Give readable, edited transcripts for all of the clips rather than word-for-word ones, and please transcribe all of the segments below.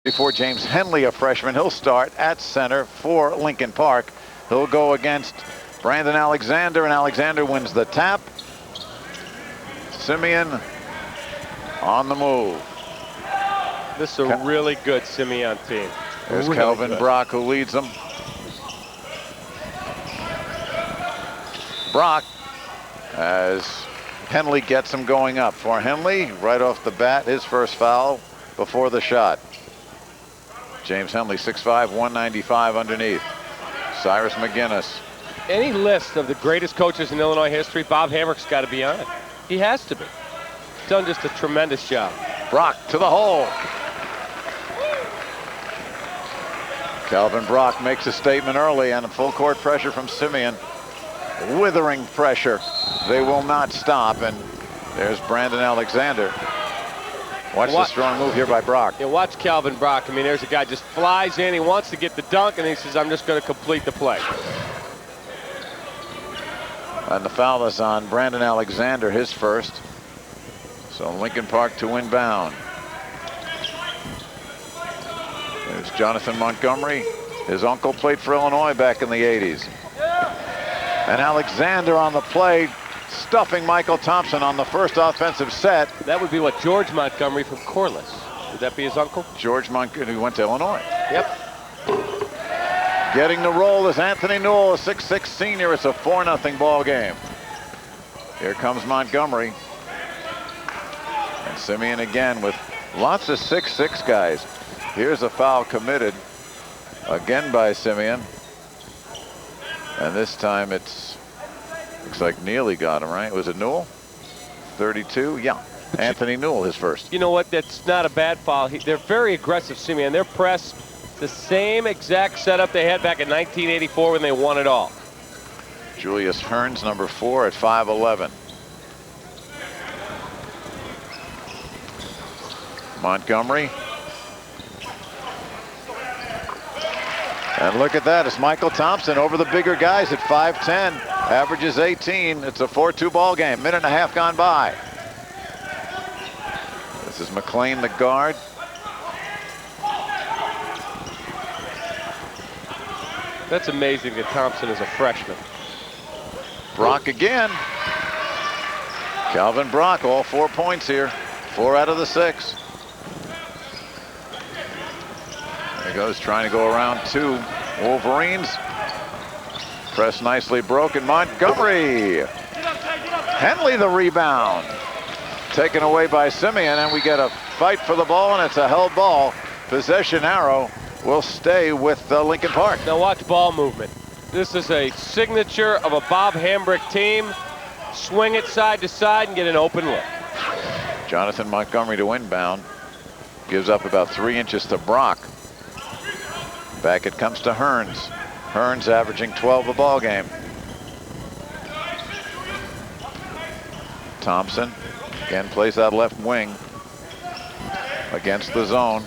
Before James Henley, a freshman, he'll start at center for Lincoln Park. He'll go against Brandon Alexander, and Alexander wins the tap. Simeon on the move. This is a really good Simeon team. There's really Calvin good. Brock, who leads them. Brock, as Henley gets him going up. For Henley, right off the bat, his first foul before the shot. James Henley, 6'5", 195 underneath. Cyrus McGinnis. Any list of the greatest coaches in Illinois history, Bob Hamrick's got to be on it. He has to be. He's done just a tremendous job. Brock to the hole. Calvin Brock makes a statement early, and a full court pressure from Simeon. Withering pressure. They will not stop, and there's Brandon Alexander. Watch the strong move here by Brock. Yeah, watch Calvin Brock. I mean, there's a guy just flies in. He wants to get the dunk, and he says, I'm just going to complete the play. And the foul is on Brandon Alexander, his first. So Lincoln Park to inbound. There's Jonathan Montgomery. His uncle played for Illinois back in the 80s. And Alexander on the play, stuffing Michael Thompson on the first offensive set. That would be what, George Montgomery from Corliss. Would that be his uncle? George Montgomery, who went to Illinois. Yep. Getting the roll is Anthony Newell, a 6'6" senior. It's a 4-0 ball game. Here comes Montgomery. And Simeon again with lots of 6'6" guys. Here's a foul committed again by Simeon. And this time it's, looks like Neely got him, right? Was it Newell? 32, yeah. Anthony Newell, his first. You know what? That's not a bad foul. They're very aggressive, Simeon. Their press, the same exact setup they had back in 1984 when they won it all. Julius Hearns, number 4 at 5'11". Montgomery. And look at that, it's Michael Thompson over the bigger guys at 5'10", averages 18. It's a 4-2 ball game, minute and a half gone by. This is McLean, the guard. That's amazing that Thompson is a freshman. Brock again. Calvin Brock, all 4 points here. 4 out of the 6. There he goes, trying to go around 2 Wolverines. Press nicely broken. Montgomery. Henley the rebound. Taken away by Simeon, and we get a fight for the ball, and it's a held ball. Possession arrow will stay with Lincoln Park. Now watch ball movement. This is a signature of a Bob Hamrick team. Swing it side to side and get an open look. Jonathan Montgomery to inbound. Gives up about 3 inches to Brock. Back it comes to Hearns. Hearns averaging 12 a ball game. Thompson again plays that left wing against the zone.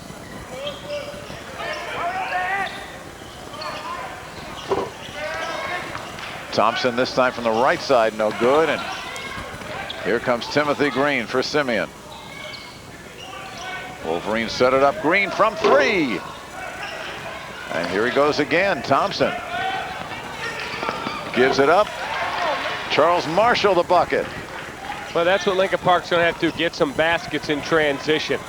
Thompson this time from the right side, no good. And here comes Timothy Green for Simeon. Wolverines set it up. Green from 3. And here he goes again. Thompson gives it up. Charles Marshall the bucket. Well, that's what Lincoln Park's going to have to do, get some baskets in transition.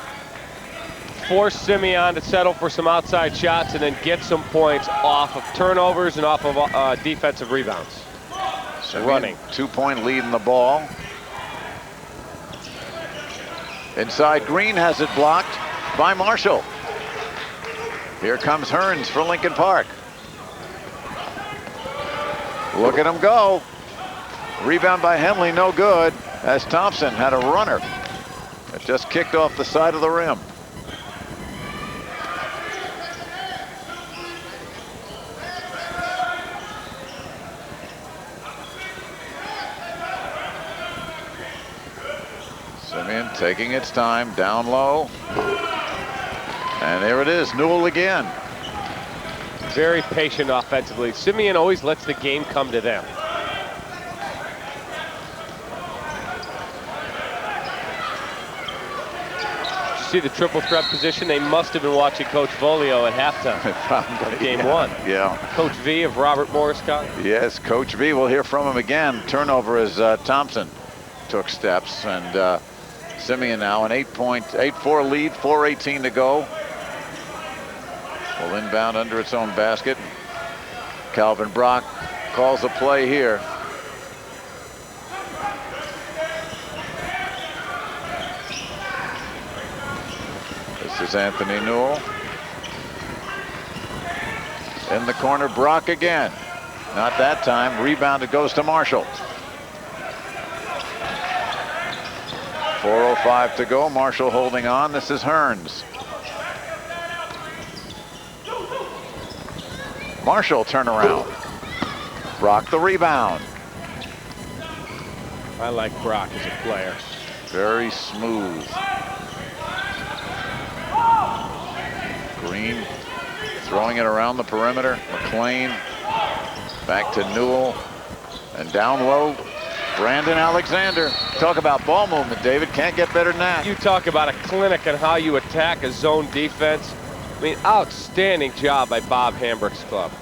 Force Simeon to settle for some outside shots and then get some points off of turnovers and off of defensive rebounds. Simeon, Running. 2-point lead in the ball. Inside, Green has it blocked by Marshall. Here comes Hearns for Lincoln Park. Look at him go. Rebound by Henley, no good, as Thompson had a runner that just kicked off the side of the rim. Simeon taking its time, down low. And there it is, Newell again. Very patient offensively. Simeon always lets the game come to them. see the triple threat position? They must have been watching Coach Volio at halftime of game one. Yeah. Coach V of Robert Morris College. Yes, Coach V. We'll hear from him again. Turnover as Thompson took steps, and Simeon now an 8-4 lead, 4:18 to go. Will inbound under its own basket. Calvin Brock calls a play here. This is Anthony Newell. In the corner, Brock again. Not that time. Rebound, it goes to Marshall. 4:05 to go. Marshall holding on. This is Hearns. Marshall turnaround. Brock the rebound. I like Brock as a player. Very smooth. Green throwing it around the perimeter. McLean back to Newell, and down low, Brandon Alexander. Talk about ball movement, David. Can't get better than that. You talk about a clinic on how you attack a zone defense. I mean, outstanding job by Bob Hambrick's club.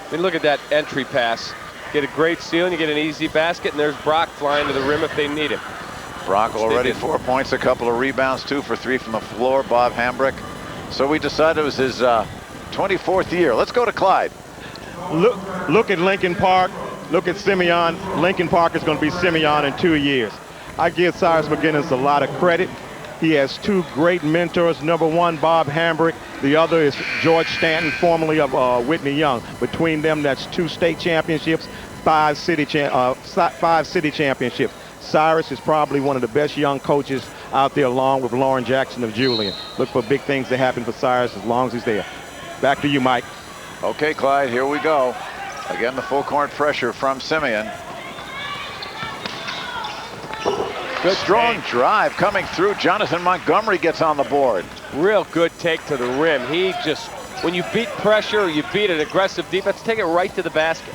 I mean, look at that entry pass. Get a great steal and you get an easy basket, and there's Brock flying to the rim if they need him. Brock already 4 points, a couple of rebounds, 2 for 3 from the floor. Bob Hambrick. So we decided it was his 24th year. Let's go to Clyde. Look at Lincoln Park. Look at Simeon. Lincoln Park is going to be Simeon in 2 years. I give Cyrus McGinnis a lot of credit. He has 2 great mentors. Number one, Bob Hambrick. The other is George Stanton, formerly of Whitney Young. Between them, that's 2 state championships, 5 city championships. Cyrus is probably one of the best young coaches out there, along with Lauren Jackson of Julian. Look for big things to happen for Cyrus as long as he's there. Back to you, Mike. Okay, Clyde, here we go. Again, the full court pressure from Simeon. Good strong drive coming through. Jonathan Montgomery gets on the board. Real good take to the rim. He just, when you beat pressure, you beat an aggressive defense, take it right to the basket.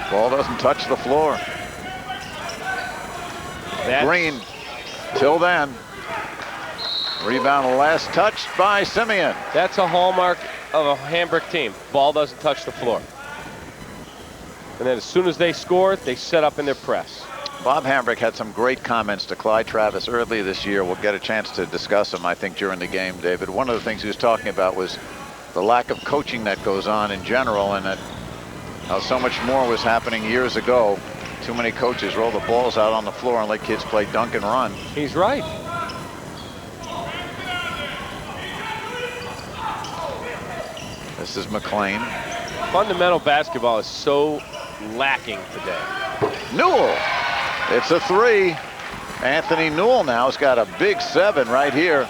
Ball doesn't touch the floor. Green, till then. Rebound last touched by Simeon. That's a hallmark of a Hambrick team. Ball doesn't touch the floor. And then as soon as they score, they set up in their press. Bob Hambrick had some great comments to Clyde Travis early this year. We'll get a chance to discuss them, I think, during the game, David. One of the things he was talking about was the lack of coaching that goes on in general, and that how so much more was happening years ago. Too many coaches roll the balls out on the floor and let kids play dunk and run. He's right. This is McLean. Fundamental basketball is so lacking today. Newell. It's a 3. Anthony Newell now has got a big 7 right here.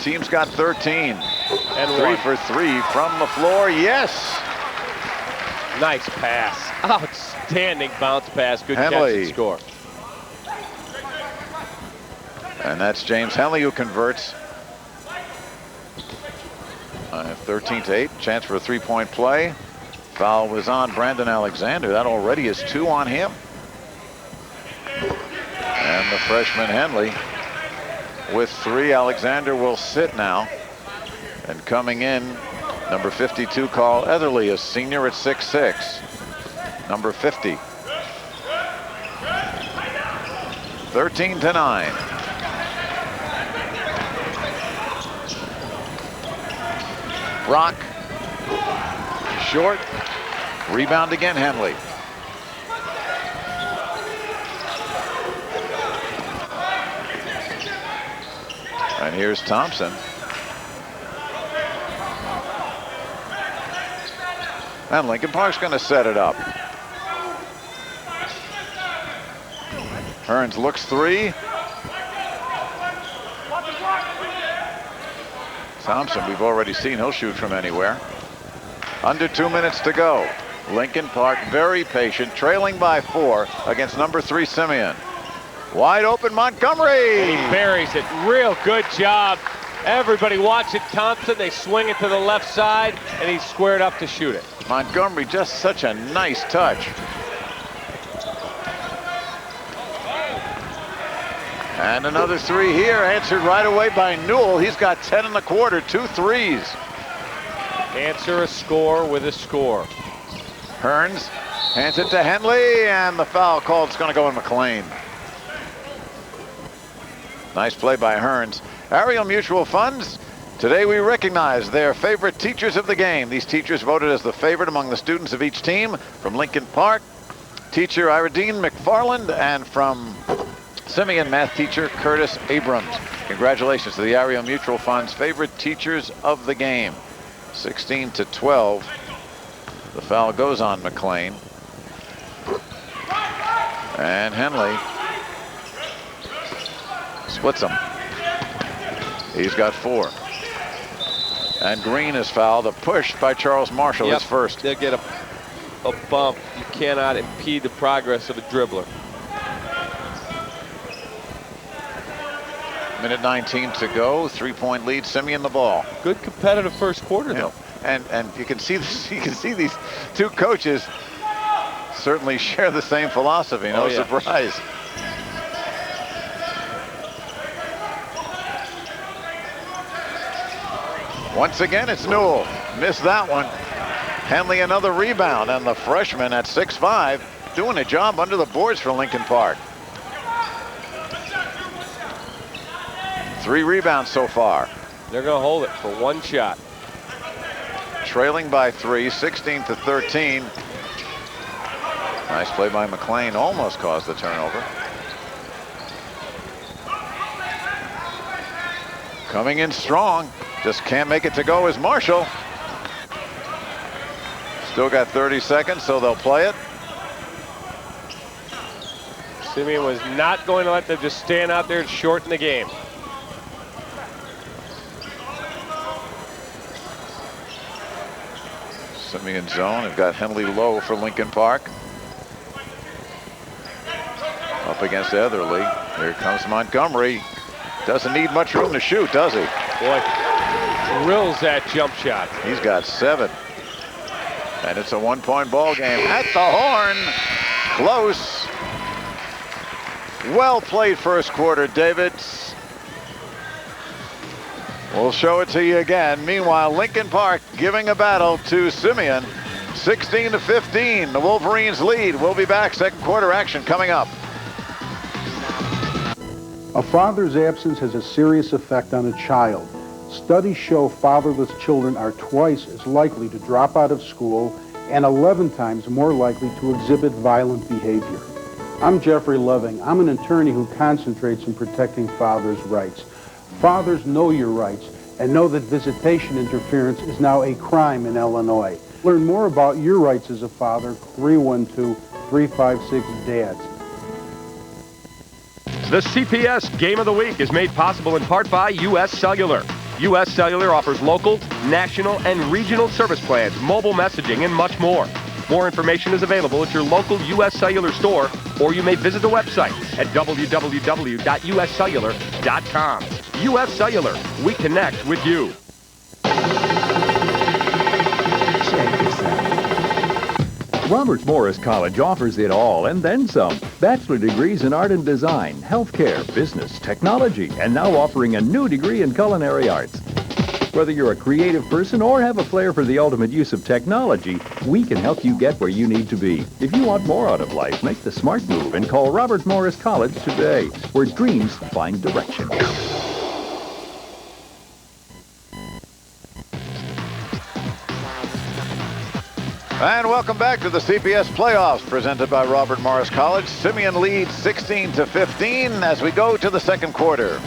Team's got 13. And 3 for 3 from the floor. Yes. Nice pass. Outstanding bounce pass. Good catch and score. And that's James Henley who converts. 13-8. Chance for a 3-point play. Foul was on Brandon Alexander. That already is 2 on him. And the freshman Henley with 3. Alexander will sit now. And coming in, number 52, Carl Etherly, a senior at 6'6". Number 50. 13-9. Brock. Short. Rebound again, Henley. And here's Thompson. And Lincoln Park's going to set it up. Hearns looks 3. Thompson, we've already seen he'll shoot from anywhere. Under 2 minutes to go. Lincoln Park very patient, trailing by 4 against number 3 Simeon. Wide open Montgomery. And he buries it. Real good job. Everybody watch it. Thompson, they swing it to the left side, and he's squared up to shoot it. Montgomery, just such a nice touch. And another three here, answered right away by Newell. He's got 10 in the quarter, 2 threes. Answer a score with a score. Hearns hands it to Henley, and the foul called. It's going to go in McLean. Nice play by Hearns. Ariel Mutual Funds, today we recognize their favorite teachers of the game. These teachers voted as the favorite among the students of each team. From Lincoln Park, teacher Iradine McFarland, and from Simeon, math teacher Curtis Abrams. Congratulations to the Ariel Mutual Fund's favorite teachers of the game. 16-12. The foul goes on McLean. And Henley splits them. He's got 4. And Green is fouled. A push by Charles Marshall is first. They'll get a bump. You cannot impede the progress of a dribbler. Minute 19 to go. 3-point lead. Simeon the ball. Good competitive first quarter, though. And you can see this, you can see these two coaches certainly share the same philosophy. No surprise. Once again, it's Newell. Missed that one. Henley another rebound, and the freshman at 6'5", doing a job under the boards for Lincoln Park. 3 rebounds so far. They're going to hold it for 1 shot. Trailing by 3, 16-13. Nice play by McLean. Almost caused the turnover. Coming in strong. Just can't make it to go is Marshall. Still got 30 seconds, so they'll play it. Simeon was not going to let them just stand out there and shorten the game. Simeon zone. They've got Henley low for Lincoln Park. Up against Etherly. Here comes Montgomery. Doesn't need much room to shoot, does he? Boy, drills that jump shot. He's got 7. And it's a 1-point ball game at the horn. Close. Well played first quarter, David. We'll show it to you again. Meanwhile, Lincoln Park giving a battle to Simeon. 16-15. The Wolverines lead. We'll be back. Second quarter action coming up. A father's absence has a serious effect on a child. Studies show fatherless children are twice as likely to drop out of school and 11 times more likely to exhibit violent behavior. I'm Jeffrey Loving. I'm an attorney who concentrates on protecting fathers' rights. Fathers, know your rights and know that visitation interference is now a crime in Illinois. Learn more about your rights as a father, 312-356-DADS. The CPS Game of the Week is made possible in part by U.S. Cellular. U.S. Cellular offers local, national, and regional service plans, mobile messaging, and much more. More information is available at your local U.S. Cellular store, or you may visit the website at www.uscellular.com. U.S. Cellular, we connect with you. Robert Morris College offers it all and then some. Bachelor degrees in art and design, healthcare, business, technology, and now offering a new degree in culinary arts. Whether you're a creative person or have a flair for the ultimate use of technology, we can help you get where you need to be. If you want more out of life, make the smart move and call Robert Morris College today, where dreams find direction. And welcome back to the CPS playoffs presented by Robert Morris College. Simeon leads 16-15 as we go to the second quarter.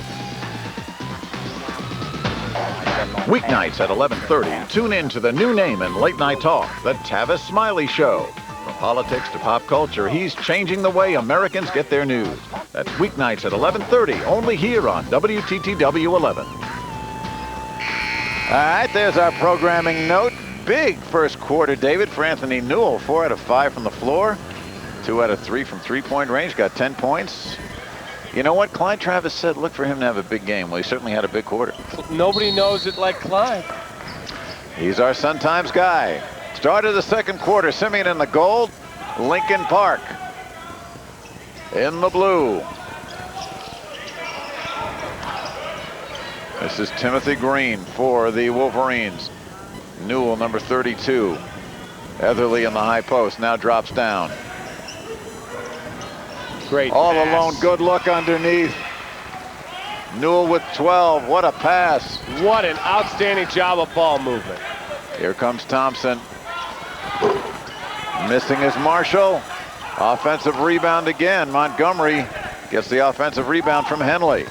Weeknights at 11:30, tune in to the new name in late night talk, the Tavis Smiley Show. From politics to pop culture, he's changing the way Americans get their news. That's weeknights at 11:30, only here on WTTW 11. All right, there's our programming note. Big first quarter, David, for Anthony Newell. 4 out of 5 from the floor. 2 out of 3 from three-point range. Got 10 points. You know what? Clyde Travis said, look for him to have a big game. Well, he certainly had a big quarter. Nobody knows it like Clyde. He's our Sun Times guy. Start of the second quarter. Simeon in the gold. Lincoln Park in the blue. This is Timothy Green for the Wolverines. Newell, number 32. Etherly in the high post. Now drops down. Great All pass. alone. Good look underneath. Newell with 12. What a pass. What an outstanding job of ball movement. Here comes Thompson. Missing is Marshall. Offensive rebound again. Montgomery gets the offensive rebound from Henley.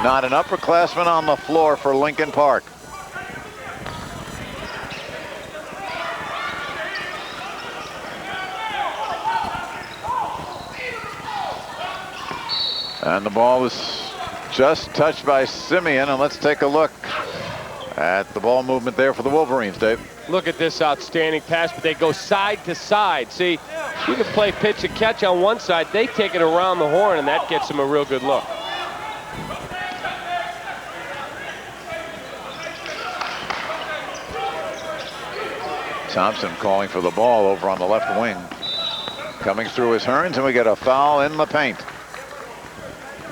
Not an upperclassman on the floor for Lincoln Park. And the ball was just touched by Simeon. And let's take a look at the ball movement there for the Wolverines, Dave. Look at this outstanding pass, but they go side to side. See, you can play pitch and catch on one side. They take it around the horn, and that gets them a real good look. Thompson calling for the ball over on the left wing. Coming through is Hearns, and we get a foul in the paint.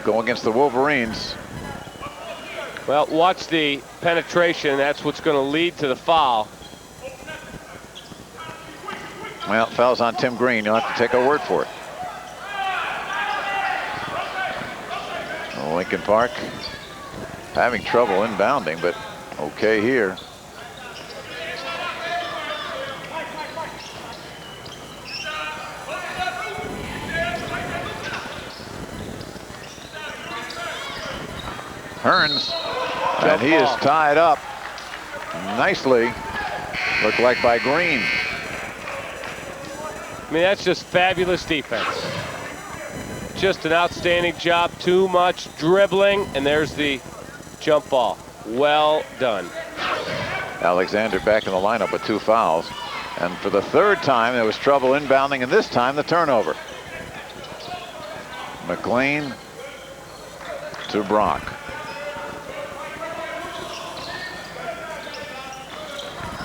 Go against the Wolverines. Well, watch the penetration. That's what's going to lead to the foul. Well, foul's on Tim Green. You'll have to take our word for it. Lincoln Park having trouble inbounding, but okay here. Hearns, and he is tied up nicely. Looked like by Green. I mean, that's just fabulous defense. Just an outstanding job. Too much dribbling, and there's the jump ball. Well done. Alexander back in the lineup with 2 fouls. And for the third time, there was trouble inbounding, and this time the turnover. McLean to Brock.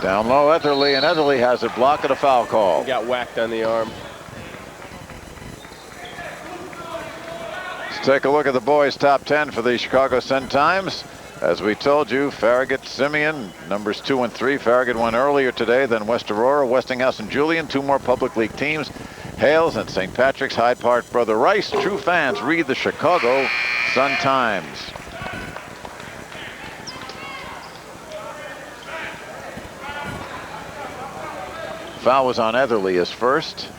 Down low, Etherly, and Etherly has it blocked at a foul call. He got whacked on the arm. Let's take a look at the boys' top 10 for the Chicago Sun-Times. As we told you, Farragut, Simeon, numbers 2 and 3. Farragut won earlier today, then West Aurora, Westinghouse, and Julian. 2 more public league teams. Hales and St. Patrick's, Hyde Park, Brother Rice. True fans read the Chicago Sun-Times. Foul was on Etherly as first.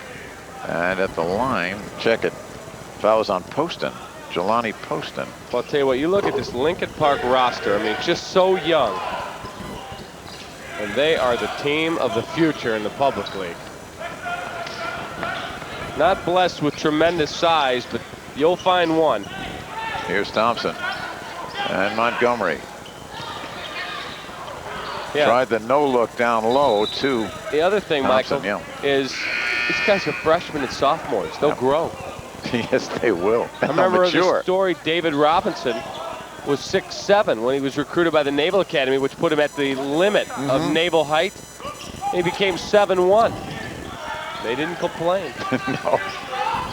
And at the line, check it. Foul was on Poston, Jelani Poston. Well, I'll tell you what, you look at this Lincoln Park roster. I mean, just so young. And they are the team of the future in the public league. Not blessed with tremendous size, but you'll find one. Here's Thompson and Montgomery. Yeah. Tried the no-look down low to The other thing, Thompson, Michael, is these guys are freshmen and sophomores. They'll grow. Yes, they will. I remember the story. David Robinson was 6'7" when he was recruited by the Naval Academy, which put him at the limit of naval height. He became 7'1". They didn't complain. No.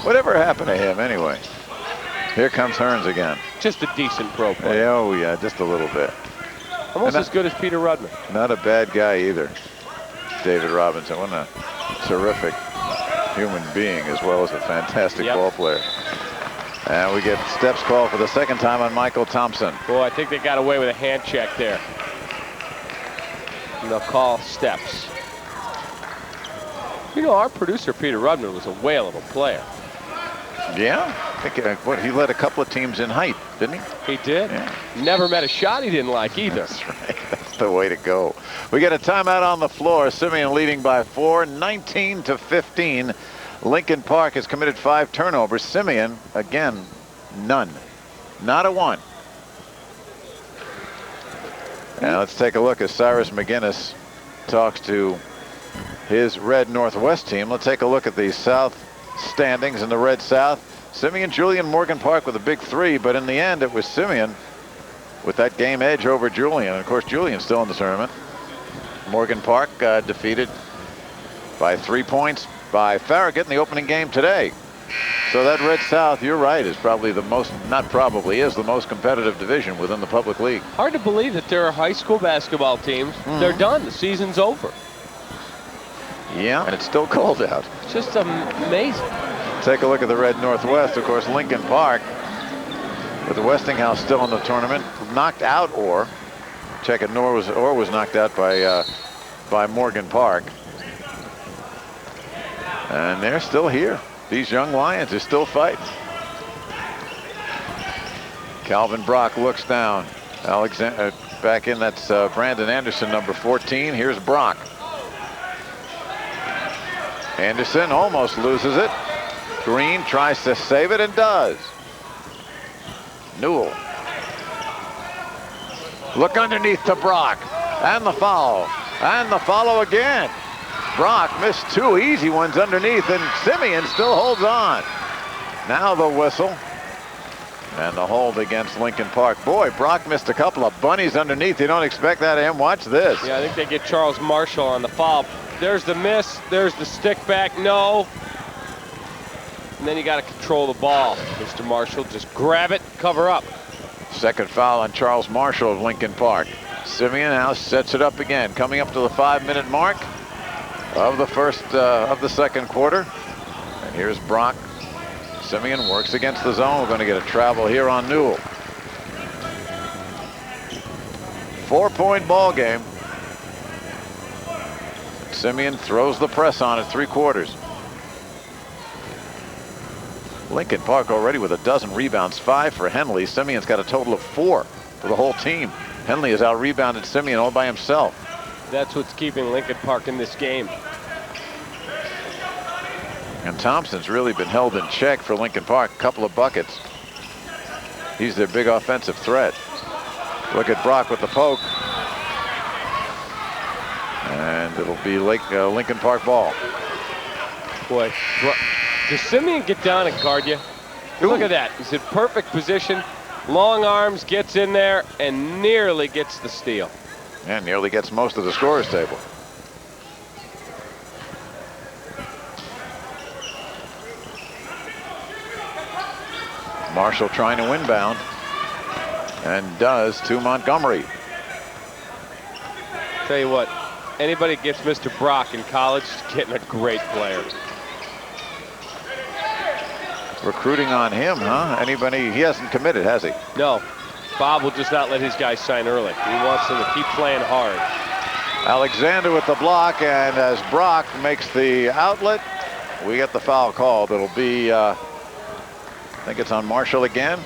Whatever happened to him anyway? Here comes Hearns again. Just a decent pro player. Oh, yeah, just a little bit. Almost as good as Peter Rudman. Not a bad guy either. David Robinson, what a terrific human being as well as a fantastic ball player. And we get steps called for the second time on Michael Thompson. Boy, I think they got away with a hand check there. And they'll call steps. You know, our producer, Peter Rudman, was a whale of a player. Yeah, I think he led a couple of teams in height, didn't he? He did. Yeah. Never met a shot he didn't like either. That's right. That's the way to go. We get a timeout on the floor. Simeon leading by 4, 19-15. Lincoln Park has committed 5 turnovers. Simeon, again, none. Not a one. Now let's take a look as Cyrus McGinnis talks to his Red Northwest team. Let's take a look at the South standings in the Red South. Simeon, Julian, Morgan Park with a big 3, but in the end it was Simeon with that game edge over Julian. And of course, Julian's still in the tournament. Morgan Park defeated by 3 points by Farragut in the opening game today. So that Red South, you're right, is probably the most, not probably, is the most competitive division within the public league. Hard to believe that there are high school basketball teams. They're done. The season's over. Yeah, and it's still cold out. It's just amazing. Take a look at the Red Northwest. Of course, Lincoln Park, with the Westinghouse still in the tournament, knocked out Orr. Check it, Orr was knocked out by Morgan Park. And they're still here. These young Lions are still fighting. Calvin Brock looks down. Alexander back in. That's Brandon Anderson, number 14. Here's Brock. Anderson almost loses it. Green tries to save it and does. Newell. Look underneath to Brock. And the foul. And the follow again. Brock missed 2 easy ones underneath, and Simeon still holds on. Now the whistle. And the hold against Lincoln Park. Boy, Brock missed a couple of bunnies underneath. You don't expect that of him. Watch this. Yeah, I think they get Charles Marshall on the foul. There's the miss. There's the stick back. No. And then you got to control the ball. Mr. Marshall, just grab it, cover up. Second foul on Charles Marshall of Lincoln Park. Simeon now sets it up again, coming up to the 5-minute mark of the second quarter. And here's Brock. Simeon works against the zone. We're going to get a travel here on Newell. 4-point ball game. Simeon throws the press on at 3/4. Lincoln Park already with a dozen rebounds, 5 for Henley. Simeon's got a total of 4 for the whole team. Henley has out-rebounded Simeon all by himself. That's what's keeping Lincoln Park in this game. And Thompson's really been held in check for Lincoln Park. A couple of buckets. He's their big offensive threat. Look at Brock with the poke. And it'll be Lincoln Park ball. Boy, does Simeon get down and guard you? Look at that. He's in perfect position. Long arms, gets in there, and nearly gets the steal. And nearly gets most of the scorer's table. Marshall trying to inbound. And does to Montgomery. Tell you what, anybody gets Mr. Brock in college is getting a great player. Recruiting on him, huh? Anybody? He hasn't committed, has he? No. Bob will just not let his guys sign early. He wants them to keep playing hard. Alexander with the block, and as Brock makes the outlet, we get the foul called. It'll be, I think it's on Marshall again.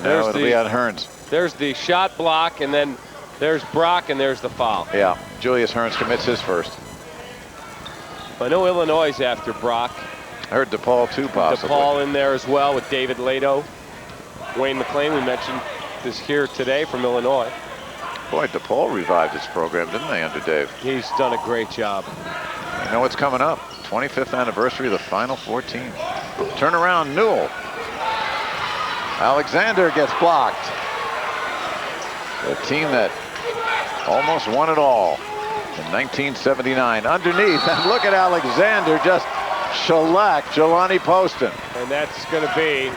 No, it'll be on Hearns. There's the shot block, and then there's Brock, and there's the foul. Yeah, Julius Hearns commits his first. I know Illinois is after Brock. I heard DePaul too, possibly. DePaul in there as well with David Lato. Wayne McLean, we mentioned, is here today from Illinois. Boy, DePaul revived its program, didn't they, under Dave? He's done a great job. You know what's coming up? 25th anniversary of the Final Four team. Turn around, Newell. Alexander gets blocked. The team that almost won it all in 1979. Underneath, and look at Alexander just shellac Jelani Poston. And that's going to be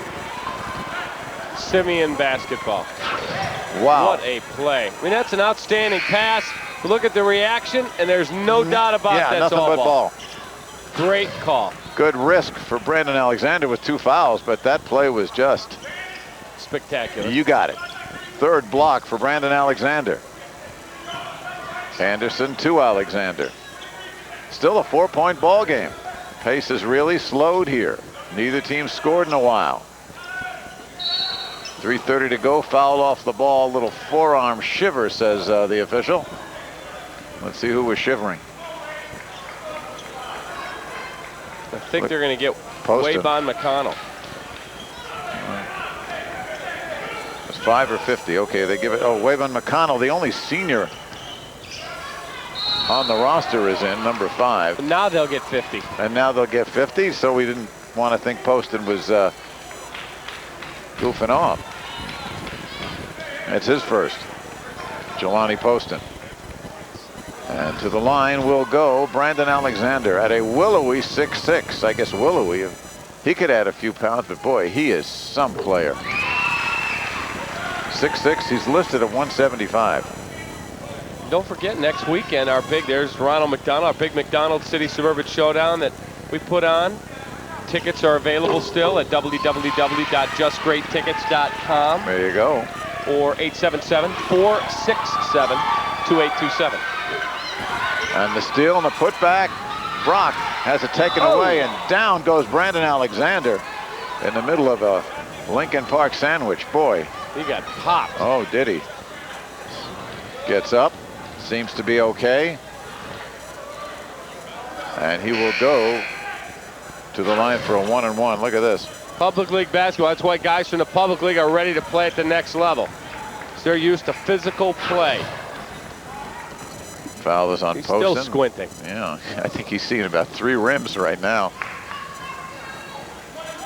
Simeon basketball. Wow. What a play. I mean, that's an outstanding pass. Look at the reaction, and there's no doubt about yeah, that's nothing all but ball. Great call. Good risk for Brandon Alexander with 2 fouls, but that play was just spectacular. You got it. Third block for Brandon Alexander. Anderson to Alexander. Still a 4-point ball game. Pace is really slowed here. Neither team scored in a while. 3:30 to go. Foul off the ball. Little forearm shiver, says the official. Let's see who was shivering. I think they're going to get Wayvon McConnell. It's 5 or 50. Okay, they give it. Oh, Wayvon McConnell, the only senior on the roster is in, number 5. And now they'll get 50. And now they'll get 50, so we didn't want to think Poston was goofing off. It's his first. Jelani Poston. And to the line will go Brandon Alexander at a willowy 6'6". I guess willowy, he could add a few pounds, but boy, he is some player. 6'6", he's listed at 175. Don't forget, next weekend, there's Ronald McDonald, our big McDonald City Suburban Showdown that we put on. Tickets are available still at www.justgreattickets.com. There you go. Or 877-467-2827. And the steal and the putback. Brock has it taken away, and down goes Brandon Alexander in the middle of a Lincoln Park sandwich. Boy. He got popped. Oh, did he? Gets up. Seems to be okay. And he will go to the line for a 1-and-1. Look at this. Public League basketball. That's why guys from the Public League are ready to play at the next level. They're used to physical play. Foul is on He's Poston. still squinting. Yeah, I think he's seeing about 3 rims right now.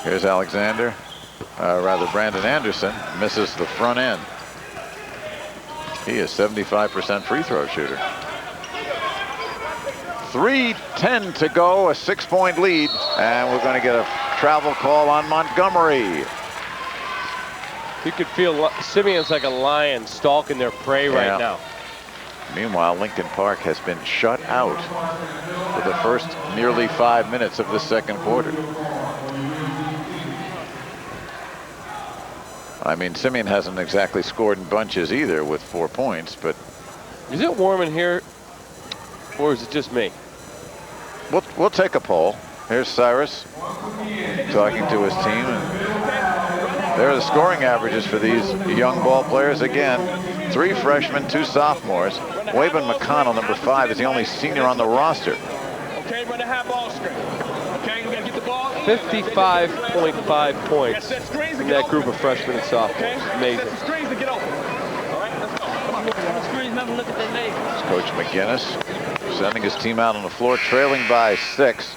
Here's Alexander. Rather, Brandon Anderson misses the front end. He is 75% free throw shooter. 3:10 to go, a 6-point lead, and we're going to get a travel call on Montgomery. You could feel Simeon's like a lion stalking their prey right now. Meanwhile, Lincoln Park has been shut out for the first nearly 5 minutes of the second quarter. I mean, Simeon hasn't exactly scored in bunches either with 4 points, but... Is it warm in here, or is it just me? We'll take a poll. Here's Cyrus talking to his team. And there are the scoring averages for these young ball players. Again, 3 freshmen, 2 sophomores. Waven McConnell, number 5, is the only senior on the roster. Okay, run the high ball screen. Okay, we gotta get the ball. 55.5 points in that group of freshmen and sophomores. Amazing. Set the screens to get open. All right, let's go. Come on. The screens never look at their neighbors. It's Coach McGinnis sending his team out on the floor, trailing by 6.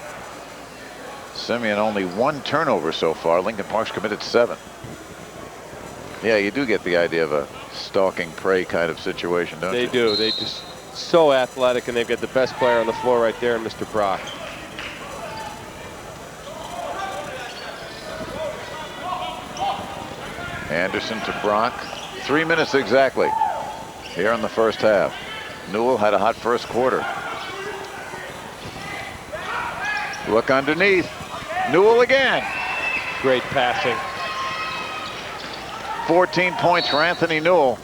Simeon only 1 turnover so far. Lincoln Park's committed 7. Yeah, you do get the idea of a stalking prey kind of situation, don't you? They do. They just so athletic, and they've got the best player on the floor right there, Mr. Brock. Anderson to Brock. 3 minutes exactly here in the first half. Newell had a hot first quarter. Look underneath. Newell again. Great passing. 14 points for Anthony Newell.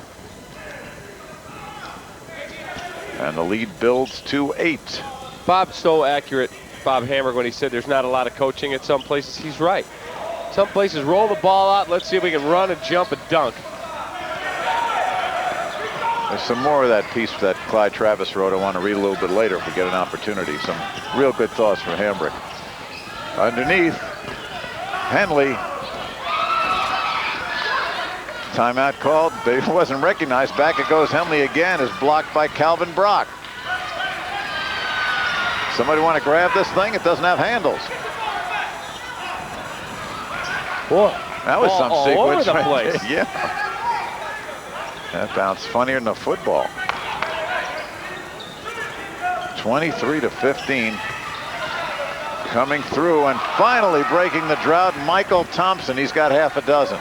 And the lead builds to 8. Bob's so accurate, Bob Hammer, when he said there's not a lot of coaching at some places. He's right. Some places roll the ball out. Let's see if we can run and jump and dunk. There's some more of that piece that Clyde Travis wrote I want to read a little bit later if we get an opportunity. Some real good thoughts from Hambrick. Underneath, Henley. Timeout called. It wasn't recognized. Back it goes. Henley again is blocked by Calvin Brock. Somebody want to grab this thing? It doesn't have handles. Boy, that was some all sequence over the right place. there. Yeah. That bounced funnier than a football. 23-15. Coming through and finally breaking the drought, Michael Thompson. He's got half a dozen.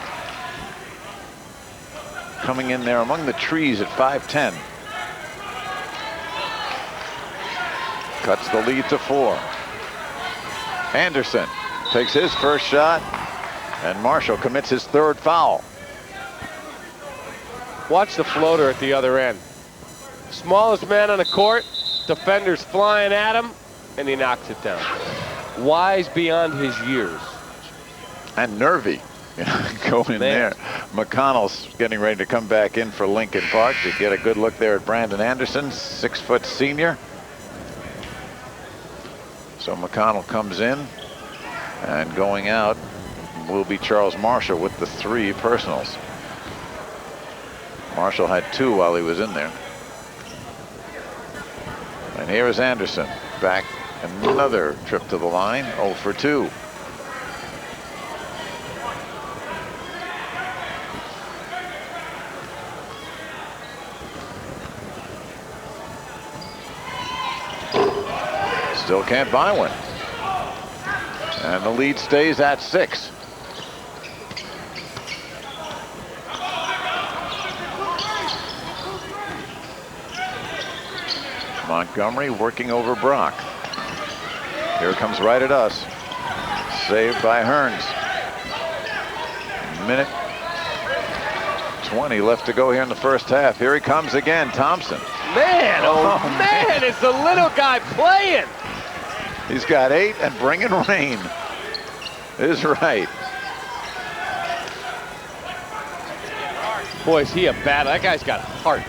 Coming in there among the trees at 5'10". Cuts the lead to 4. Anderson takes his first shot, and Marshall commits his 3rd foul. Watch the floater at the other end. Smallest man on the court, defenders flying at him, and he knocks it down. Wise beyond his years. And nervy. Going in there. McConnell's getting ready to come back in for Lincoln Park. You get a good look there at Brandon Anderson, 6-foot senior. So McConnell comes in, and going out will be Charles Marshall with the 3 personals. Marshall had 2 while he was in there. And here is Anderson back. Another trip to the line. 0 for 2. Still can't buy one. And the lead stays at 6. Montgomery working over Brock. Here it comes right at us. Saved by Hearns. Minute 20 left to go here in the first half. Here he comes again, Thompson. Man, oh man, is the little guy playing? He's got 8 and bringing rain. Is right. Boy, is he a battle. That guy's got heart.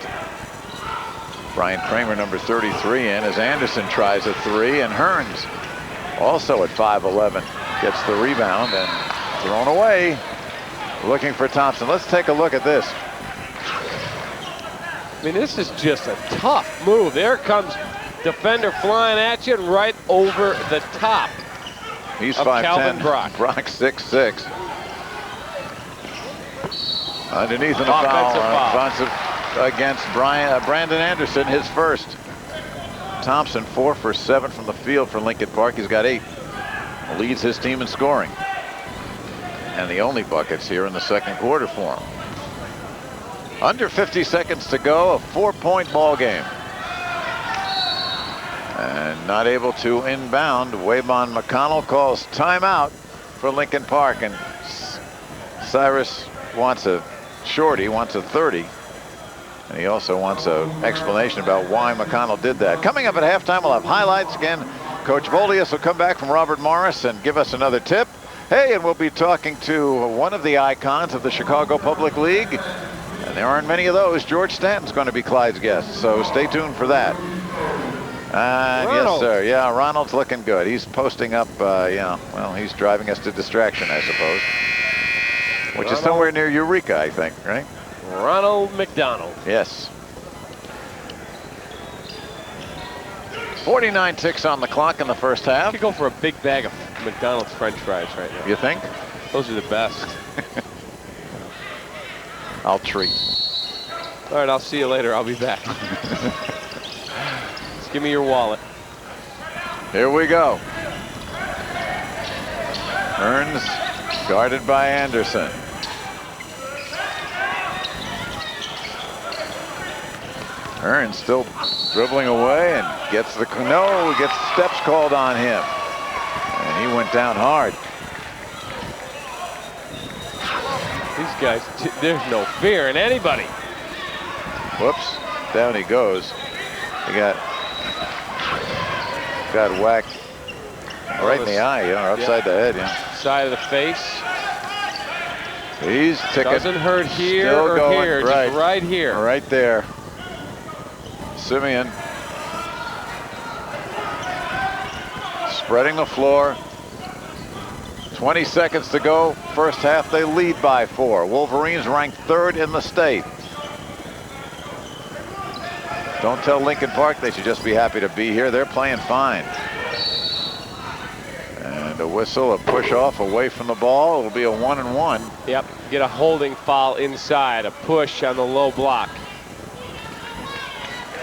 Brian Kramer, number 33, in as Anderson tries a 3, and Hearns, also at 5'11", gets the rebound and thrown away. Looking for Thompson. Let's take a look at this. I mean, this is just a tough move. There comes defender flying at you and right over the top. He's of 5'10". Calvin Brock. Brock 6'6". Underneath in the Offensive foul. foul. Offensive against Brandon Anderson, his first. Thompson 4 for 7 from the field for Lincoln Park. He's got 8. Leads his team in scoring. And the only buckets here in the second quarter for him. Under 50 seconds to go, a 4-point ball game. And not able to inbound. Waybon McConnell calls timeout for Lincoln Park. And Cyrus wants a shorty, wants a 30. And he also wants an explanation about why McConnell did that. Coming up at halftime, we'll have highlights again. Coach Voldius will come back from Robert Morris and give us another tip. Hey, and we'll be talking to one of the icons of the Chicago Public League. And there aren't many of those. George Stanton's going to be Clyde's guest, so stay tuned for that. Yes, sir. Yeah, Ronald's looking good. He's posting up, yeah, well, he's driving us to distraction, I suppose. Which is somewhere near Eureka, I think, right? Ronald McDonald. Yes. 49 ticks on the clock in the first half. I could go for a big bag of McDonald's French fries right now. You think? Those are the best. I'll treat. All right, I'll see you later. I'll be back. Just give me your wallet. Here we go. Hearns guarded by Anderson. Hearns still dribbling away and gets steps called on him. And he went down hard. These guys, there's no fear in anybody. Whoops, down he goes. He got whacked right in the eye, upside the head, Side of the face. He's ticking. Doesn't hurt here Still or going, here, right, just right here. Right there. Simeon spreading the floor. 20 seconds to go. First half, they lead by 4. Wolverines ranked 3rd in the state. Don't tell Lincoln Park they should just be happy to be here. They're playing fine. And a whistle, a push off away from the ball. It'll be a 1-and-1. Yep, get a holding foul inside, a push on the low block.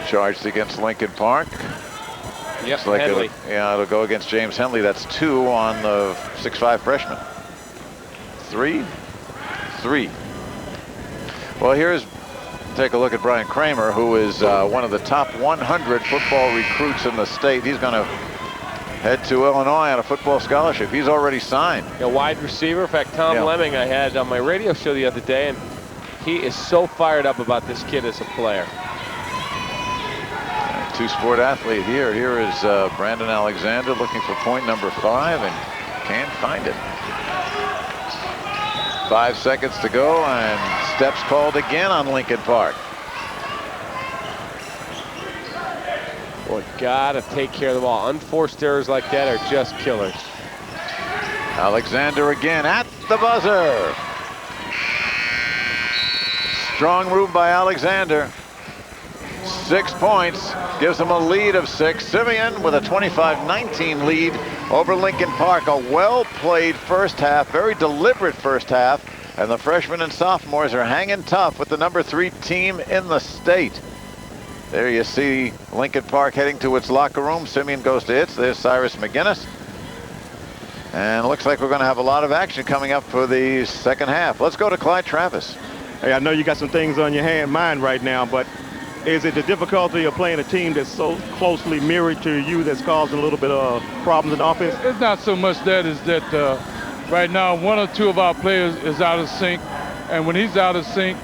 Charged against Lincoln Park. Yep, Like Henley. it'll go against James Henley. That's 2 on the 6'5" freshman. 3. Well, take a look at Brian Kramer, who is one of the top 100 football recruits in the state. He's going to head to Illinois on a football scholarship. He's already signed. A wide receiver. In fact, Tom Lemming I had on my radio show the other day, and he is so fired up about this kid as a player. Two-sport athlete here. Here is Brandon Alexander looking for point number 5 and can't find it. 5 seconds to go and steps called again on Lincoln Park. Boy, gotta take care of the ball. Unforced errors like that are just killers. Alexander again at the buzzer. Strong move by Alexander. 6 points, gives them a lead of 6. Simeon with a 25-19 lead over Lincoln Park. A well-played first half, very deliberate first half, and the freshmen and sophomores are hanging tough with the number 3 team in the state. There you see Lincoln Park heading to its locker room. Simeon goes to its. There's Cyrus McGinnis. And it looks like we're going to have a lot of action coming up for the second half. Let's go to Clyde Travis. Hey, I know you got some things on your mind right now, but is it the difficulty of playing a team that's so closely mirrored to you that's causing a little bit of problems in offense? It's not so much that, is that right now 1 or 2 of our players is out of sync, and when he's out of sync,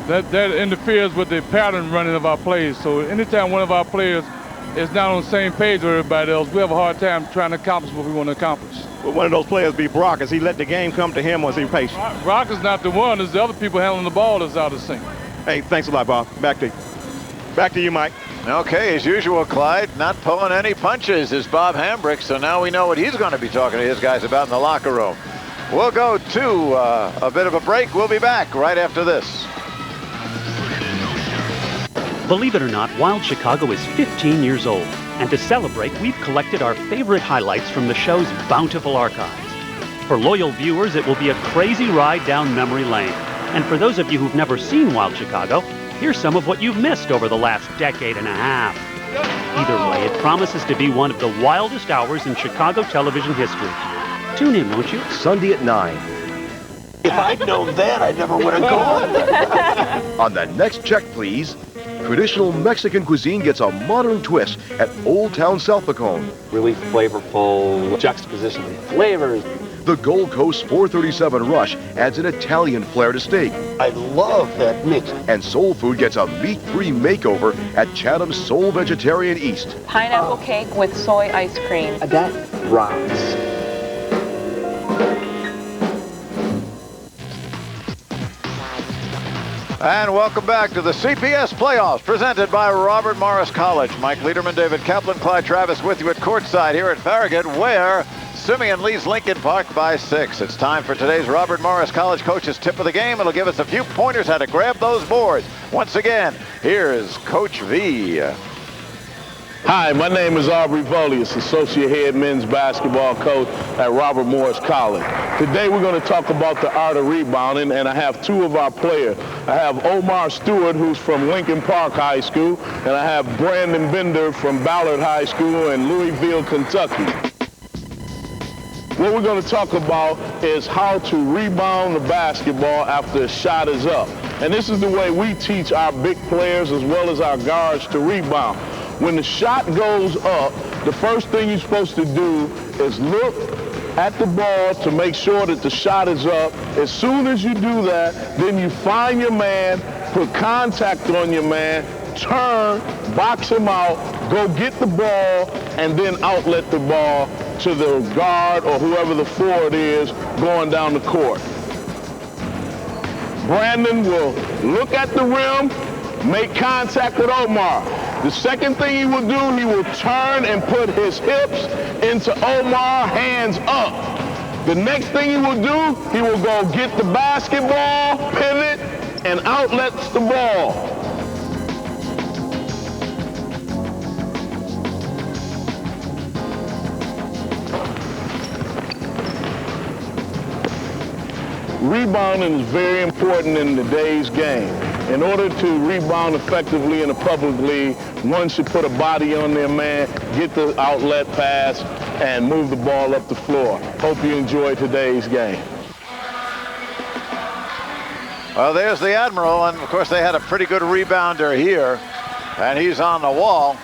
that interferes with the pattern running of our plays. So anytime one of our players is not on the same page with everybody else, we have a hard time trying to accomplish what we want to accomplish. Will one of those players be Brock? Has he let the game come to him, or is he patient? Brock is not the one. It's the other people handling the ball that's out of sync. Hey, thanks a lot, Bob. Back to you, Mike. Okay, as usual, Clyde, not pulling any punches is Bob Hambrick, so now we know what he's going to be talking to his guys about in the locker room. We'll go to a bit of a break. We'll be back right after this. Believe it or not, Wild Chicago is 15 years old. And to celebrate, we've collected our favorite highlights from the show's bountiful archives. For loyal viewers, it will be a crazy ride down memory lane. And for those of you who've never seen Wild Chicago, here's some of what you've missed over the last decade and a half. Either way, it promises to be one of the wildest hours in Chicago television history. Tune in, won't you? Sunday at 9. If I'd known that, I never would have gone. On the next check, please. Traditional Mexican cuisine gets a modern twist at Old Town South Pacone. Really flavorful juxtaposition of flavors. The Gold Coast 437 Rush adds an Italian flair to steak. I love that mix. And Soul Food gets a meat-free makeover at Chatham's Soul Vegetarian East. Pineapple cake with soy ice cream. That rocks. And welcome back to the CPS playoffs presented by Robert Morris College. Mike Lederman, David Kaplan, Clyde Travis with you at courtside here at Farragut, where Simeon leads Lincoln Park by 6. It's time for today's Robert Morris College Coach's Tip of the Game. It'll give us a few pointers how to grab those boards. Once again, here's Coach V. Hi, my name is Aubrey Volius, Associate Head Men's Basketball Coach at Robert Morris College. Today we're going to talk about the art of rebounding, and I have 2 of our players. I have Omar Stewart, who's from Lincoln Park High School, and I have Brandon Bender from Ballard High School in Louisville, Kentucky. What we're going to talk about is how to rebound the basketball after a shot is up. And this is the way we teach our big players as well as our guards to rebound. When the shot goes up, the first thing you're supposed to do is look at the ball to make sure that the shot is up. As soon as you do that, then you find your man, put contact on your man, turn, box him out, go get the ball, and then outlet the ball to the guard or whoever the forward is going down the court. Brandon will look at the rim, make contact with Omar. The second thing he will do, he will turn and put his hips into Omar, hands up. The next thing he will do, he will go get the basketball, pivot, and outlets the ball. Rebounding is very important in today's game. In order to rebound effectively in a public league, one should put a body on their man, get the outlet pass, and move the ball up the floor. Hope you enjoy today's game. Well, there's the Admiral, and of course they had a pretty good rebounder here, and he's on the wall.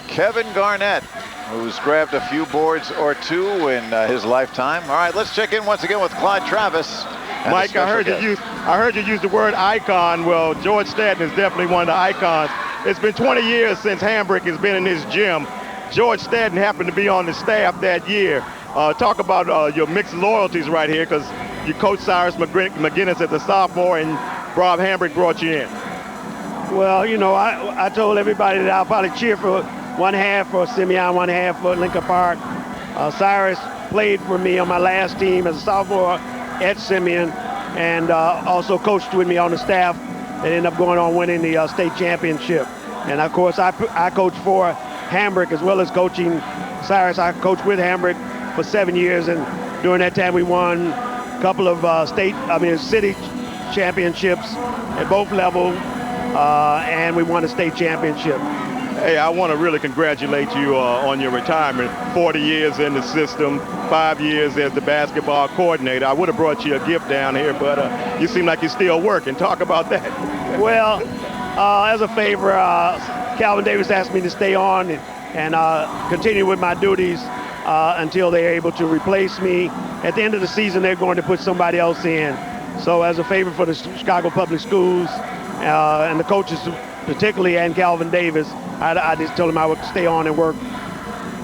Kevin Garnett, who's grabbed a few boards or 2 in his lifetime. All right, let's check in once again with Clyde Travis. Mike, I heard you use the word icon. Well, George Stanton is definitely one of the icons. It's been 20 years since Hambrick has been in his gym. George Stanton happened to be on the staff that year. Talk about your mixed loyalties right here, because you coached Cyrus McGinnis as a sophomore, and Bob Hambrick brought you in. Well, you know, I told everybody that I'll probably cheer for one half for Simeon, one half for Lincoln Park. Cyrus played for me on my last team as a sophomore at Simeon, and also coached with me on the staff and ended up going on winning the state championship. And of course, I coach for Hamburg as well as coaching Cyrus. I coached with Hamburg for 7 years, and during that time we won a couple of city championships at both levels, and we won a state championship. Hey, I want to really congratulate you on your retirement. 40 years in the system, 5 years as the basketball coordinator. I would have brought you a gift down here, but you seem like you're still working. Talk about that. Well, as a favor, Calvin Davis asked me to stay on and continue with my duties until they're able to replace me. At the end of the season, they're going to put somebody else in. So as a favor for the Chicago Public Schools and the coaches particularly, and Calvin Davis, I just told him I would stay on and work.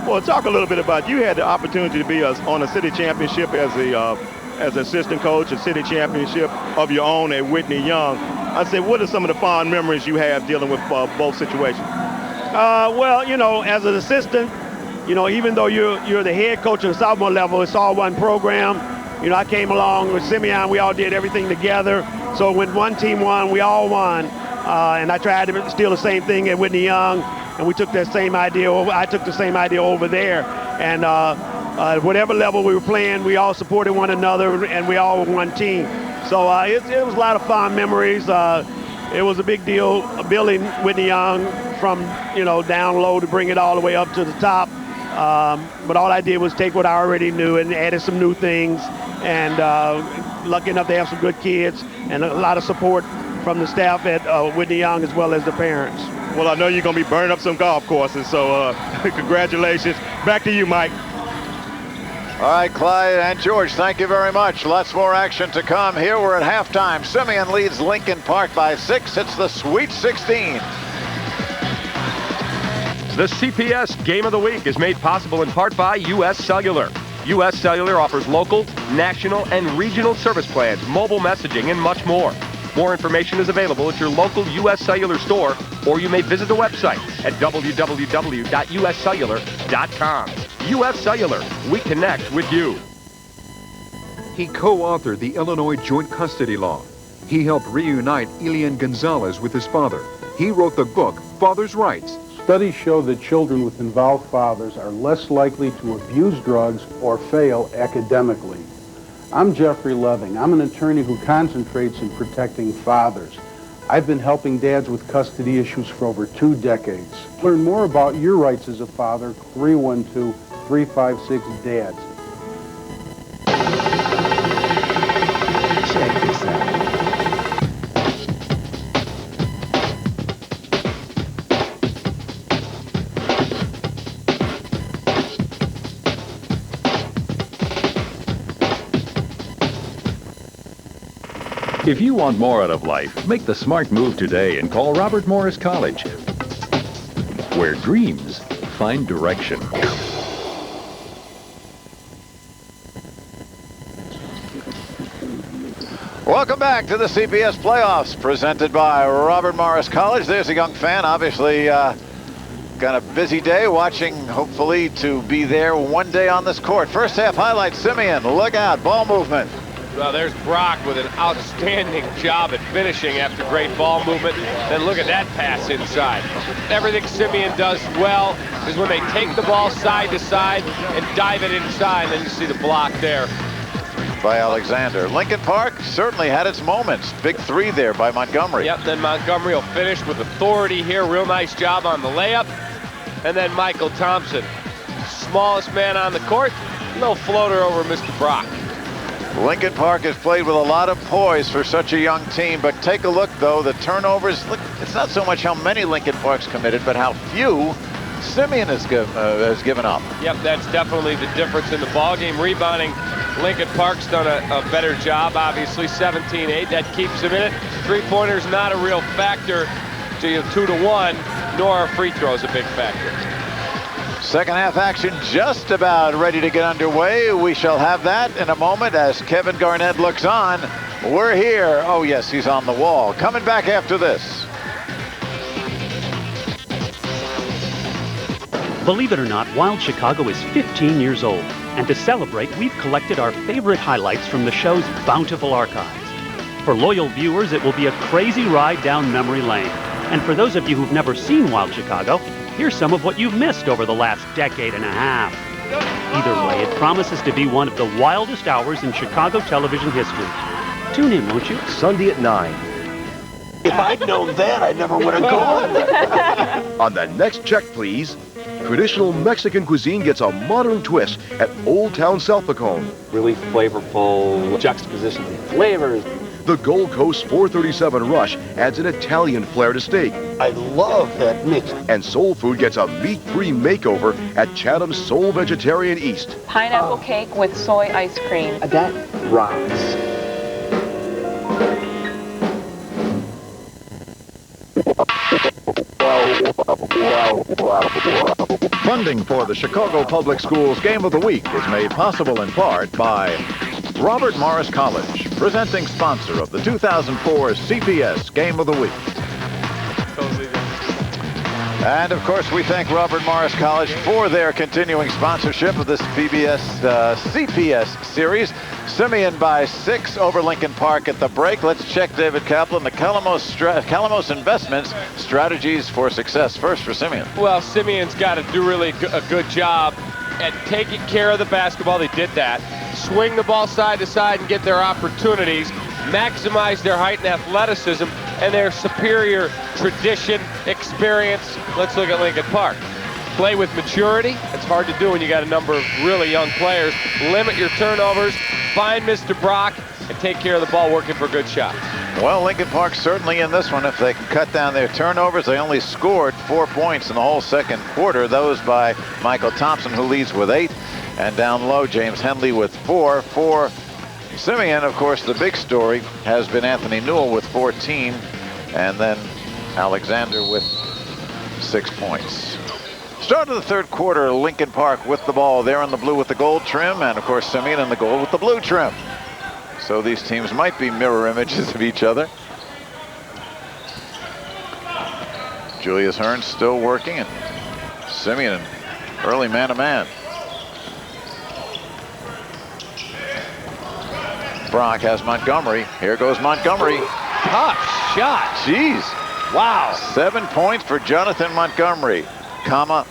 Well, talk a little bit about, you had the opportunity to be on a city championship as assistant coach, a city championship of your own at Whitney Young. I said, what are some of the fond memories you have dealing with both situations? Well, you know, as an assistant, you know, even though you're the head coach at the sophomore level, it's all one program. You know, I came along with Simeon. We all did everything together. So when one team won, we all won. And I tried to steal the same thing at Whitney Young, and we took that same idea over. I took the same idea over there. And whatever level we were playing, we all supported one another, and we all were one team. So it was a lot of fond memories. It was a big deal building Whitney Young from, you know, down low to bring it all the way up to the top. But all I did was take what I already knew and added some new things. And lucky enough to have some good kids and a lot of support from the staff at Whitney Young as well as the parents. Well, I know you're going to be burning up some golf courses, so congratulations. Back to you, Mike. All right, Clyde and George, thank you very much. Lots more action to come. Here we're at halftime. Simeon leads Lincoln Park by 6. It's the Sweet 16. The CPS Game of the Week is made possible in part by U.S. Cellular. U.S. Cellular offers local, national, and regional service plans, mobile messaging, and much more. More information is available at your local U.S. Cellular store, or you may visit the website at www.uscellular.com. U.S. Cellular, we connect with you. He co-authored the Illinois Joint Custody Law. He helped reunite Elian Gonzalez with his father. He wrote the book, Father's Rights. Studies show that children with involved fathers are less likely to abuse drugs or fail academically. I'm Jeffrey Leving. I'm an attorney who concentrates in protecting fathers. I've been helping dads with custody issues for over 2 decades. Learn more about your rights as a father, 312-356-DADS. Check this out. If you want more out of life, make the smart move today and call Robert Morris College, where dreams find direction. Welcome back to the CPS Playoffs, presented by Robert Morris College. There's a young fan, obviously got a busy day watching, hopefully to be there one day on this court. First half highlights, Simeon, look out, ball movement. Well, there's Brock with an outstanding job at finishing after great ball movement. Then look at that pass inside. Everything Simeon does well is when they take the ball side to side and dive it inside. Then you see the block there by Alexander. Lincoln Park certainly had its moments. Big 3 there by Montgomery. Yep, then Montgomery will finish with authority here. Real nice job on the layup. And then Michael Thompson, smallest man on the court. Little floater over Mr. Brock. Lincoln Park has played with a lot of poise for such a young team, but take a look, though, the turnovers. Look, it's not so much how many Lincoln Park's committed, but how few Simeon has given up. Yep, that's definitely the difference in the ballgame. Rebounding, Lincoln Park's done a better job, obviously, 17-8. That keeps him in it. Three-pointers not a real factor to 2-1, nor free throws a big factor. Second half action just about ready to get underway. We shall have that in a moment as Kevin Garnett looks on. We're here. Oh, yes, he's on the wall. Coming back after this. Believe it or not, Wild Chicago is 15 years old. And to celebrate, we've collected our favorite highlights from the show's bountiful archives. For loyal viewers, it will be a crazy ride down memory lane. And for those of you who've never seen Wild Chicago, here's some of what you've missed over the last decade and a half. Either way, it promises to be one of the wildest hours in Chicago television history. Tune in, won't you? Sunday at 9. If I'd known that, I never would have gone. On the next Check Please, traditional Mexican cuisine gets a modern twist at Old Town South Pecan. Really flavorful juxtaposition of flavors. The Gold Coast 437 Rush adds an Italian flair to steak. I love that mix. And soul food gets a meat-free makeover at Chatham's Soul Vegetarian East. Pineapple cake with soy ice cream. That rocks. Funding for the Chicago Public Schools Game of the Week is made possible in part by Robert Morris College, presenting sponsor of the 2004 CPS Game of the Week. And of course, we thank Robert Morris College for their continuing sponsorship of this CPS series. Simeon by 6 over Lincoln Park at the break. Let's check David Kaplan, the Calamos Investments strategies for success. First for Simeon. Well, Simeon's got to do really a good job at taking care of the basketball. They did that. Swing the ball side to side and get their opportunities. Maximize their height and athleticism and their superior tradition, experience. Let's look at Lincoln Park. Play with maturity. It's hard to do when you got a number of really young players. Limit your turnovers. Find Mr. Brock and take care of the ball, working for good shots. Well, Lincoln Park certainly in this one. If they can cut down their turnovers, they only scored 4 points in the whole second quarter. Those by Michael Thompson, who leads with 8. And down low, James Henley with 4. For Simeon, of course, the big story has been Anthony Newell with 14. And then Alexander with 6 points. Start of the third quarter, Lincoln Park with the ball. They're in the blue with the gold trim, and of course Simeon in the gold with the blue trim. So these teams might be mirror images of each other. Julius Hearns still working, and Simeon early man-to-man. Brock has Montgomery. Here goes Montgomery. Tough shot. Jeez. Wow. 7 points for Jonathan Montgomery,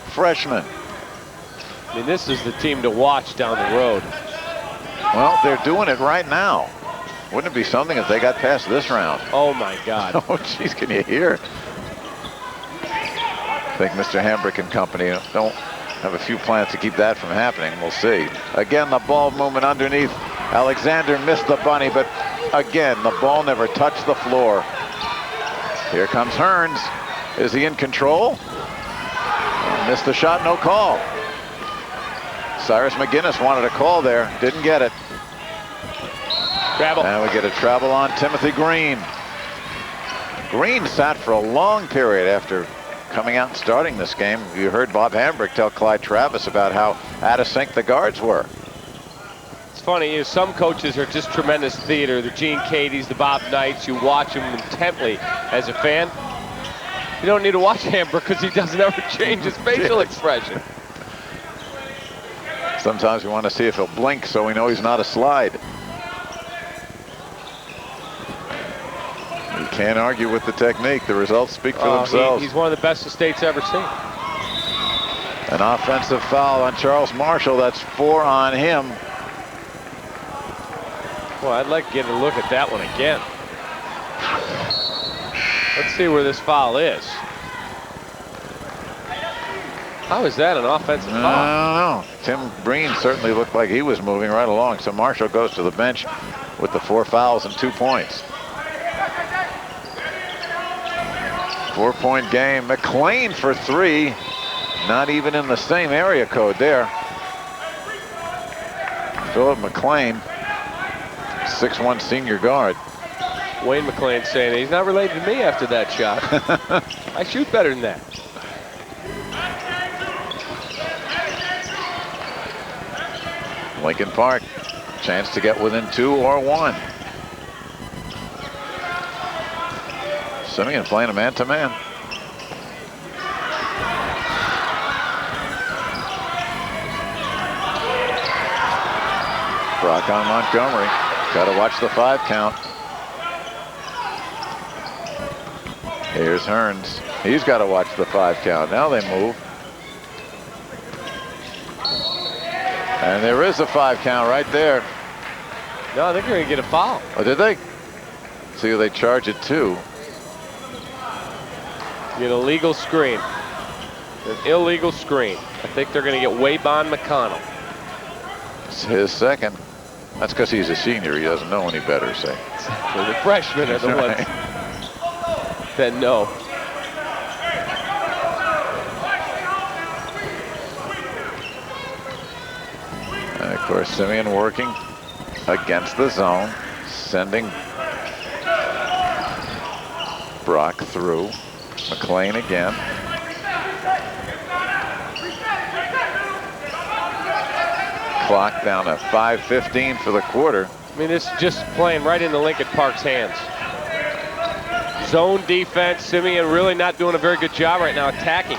freshman. I mean, this is the team to watch down the road. Well, they're doing it right now. Wouldn't it be something if they got past this round? Oh, my God. Oh, jeez, can you hear it? I think Mr. Hambrick and company don't have a few plans to keep that from happening. We'll see. Again, the ball movement underneath. Alexander missed the bunny, but again, the ball never touched the floor. Here comes Hearns. Is he in control? Missed the shot, no call. Cyrus McGinnis wanted a call there, didn't get it. Travel. And we get a travel on Timothy Green. Green sat for a long period after coming out and starting this game. You heard Bob Hambrick tell Clyde Travis about how out of sync the guards were. It's funny, some coaches are just tremendous theater. The Gene Cadeys, the Bob Knights, you watch them intently as a fan. You don't need to watch Hambrick because he doesn't ever change his facial expression. Sometimes we want to see if he'll blink so we know he's not a slide. You can't argue with the technique. The results speak for themselves. He's one of the best the state's ever seen. An offensive foul on Charles Marshall. That's 4 on him. Well, I'd like to get a look at that one again. Let's see where this foul is. How is that an offensive foul? I don't know. Tim Breen certainly looked like he was moving right along. So Marshall goes to the bench with the 4 fouls and 2 points. 4-point game. McLean for 3. Not even in the same area code there. Philip McLean, 6'1" senior guard. Wayne McLean saying he's not related to me after that shot. I shoot better than that. Lincoln Park, chance to get within 2 or 1. Simeon playing a man-to-man. Brock on Montgomery. Got to watch the 5 count. Here's Hearns. He's got to watch the 5 count. Now they move. And there is a 5 count right there. No, they're going to get a foul. Oh, did they? See who they charge it to. Get a legal screen. An illegal screen. I think they're going to get Waybon McConnell. It's his second. That's because he's a senior. He doesn't know any better, say. So the freshmen are the ones that know. And of course, Simeon working against the zone, sending Brock through. McLean again. Clock down to 5:15 for the quarter. I mean, this is just playing right into Lincoln Park's hands. Zone defense. Simeon really not doing a very good job right now attacking.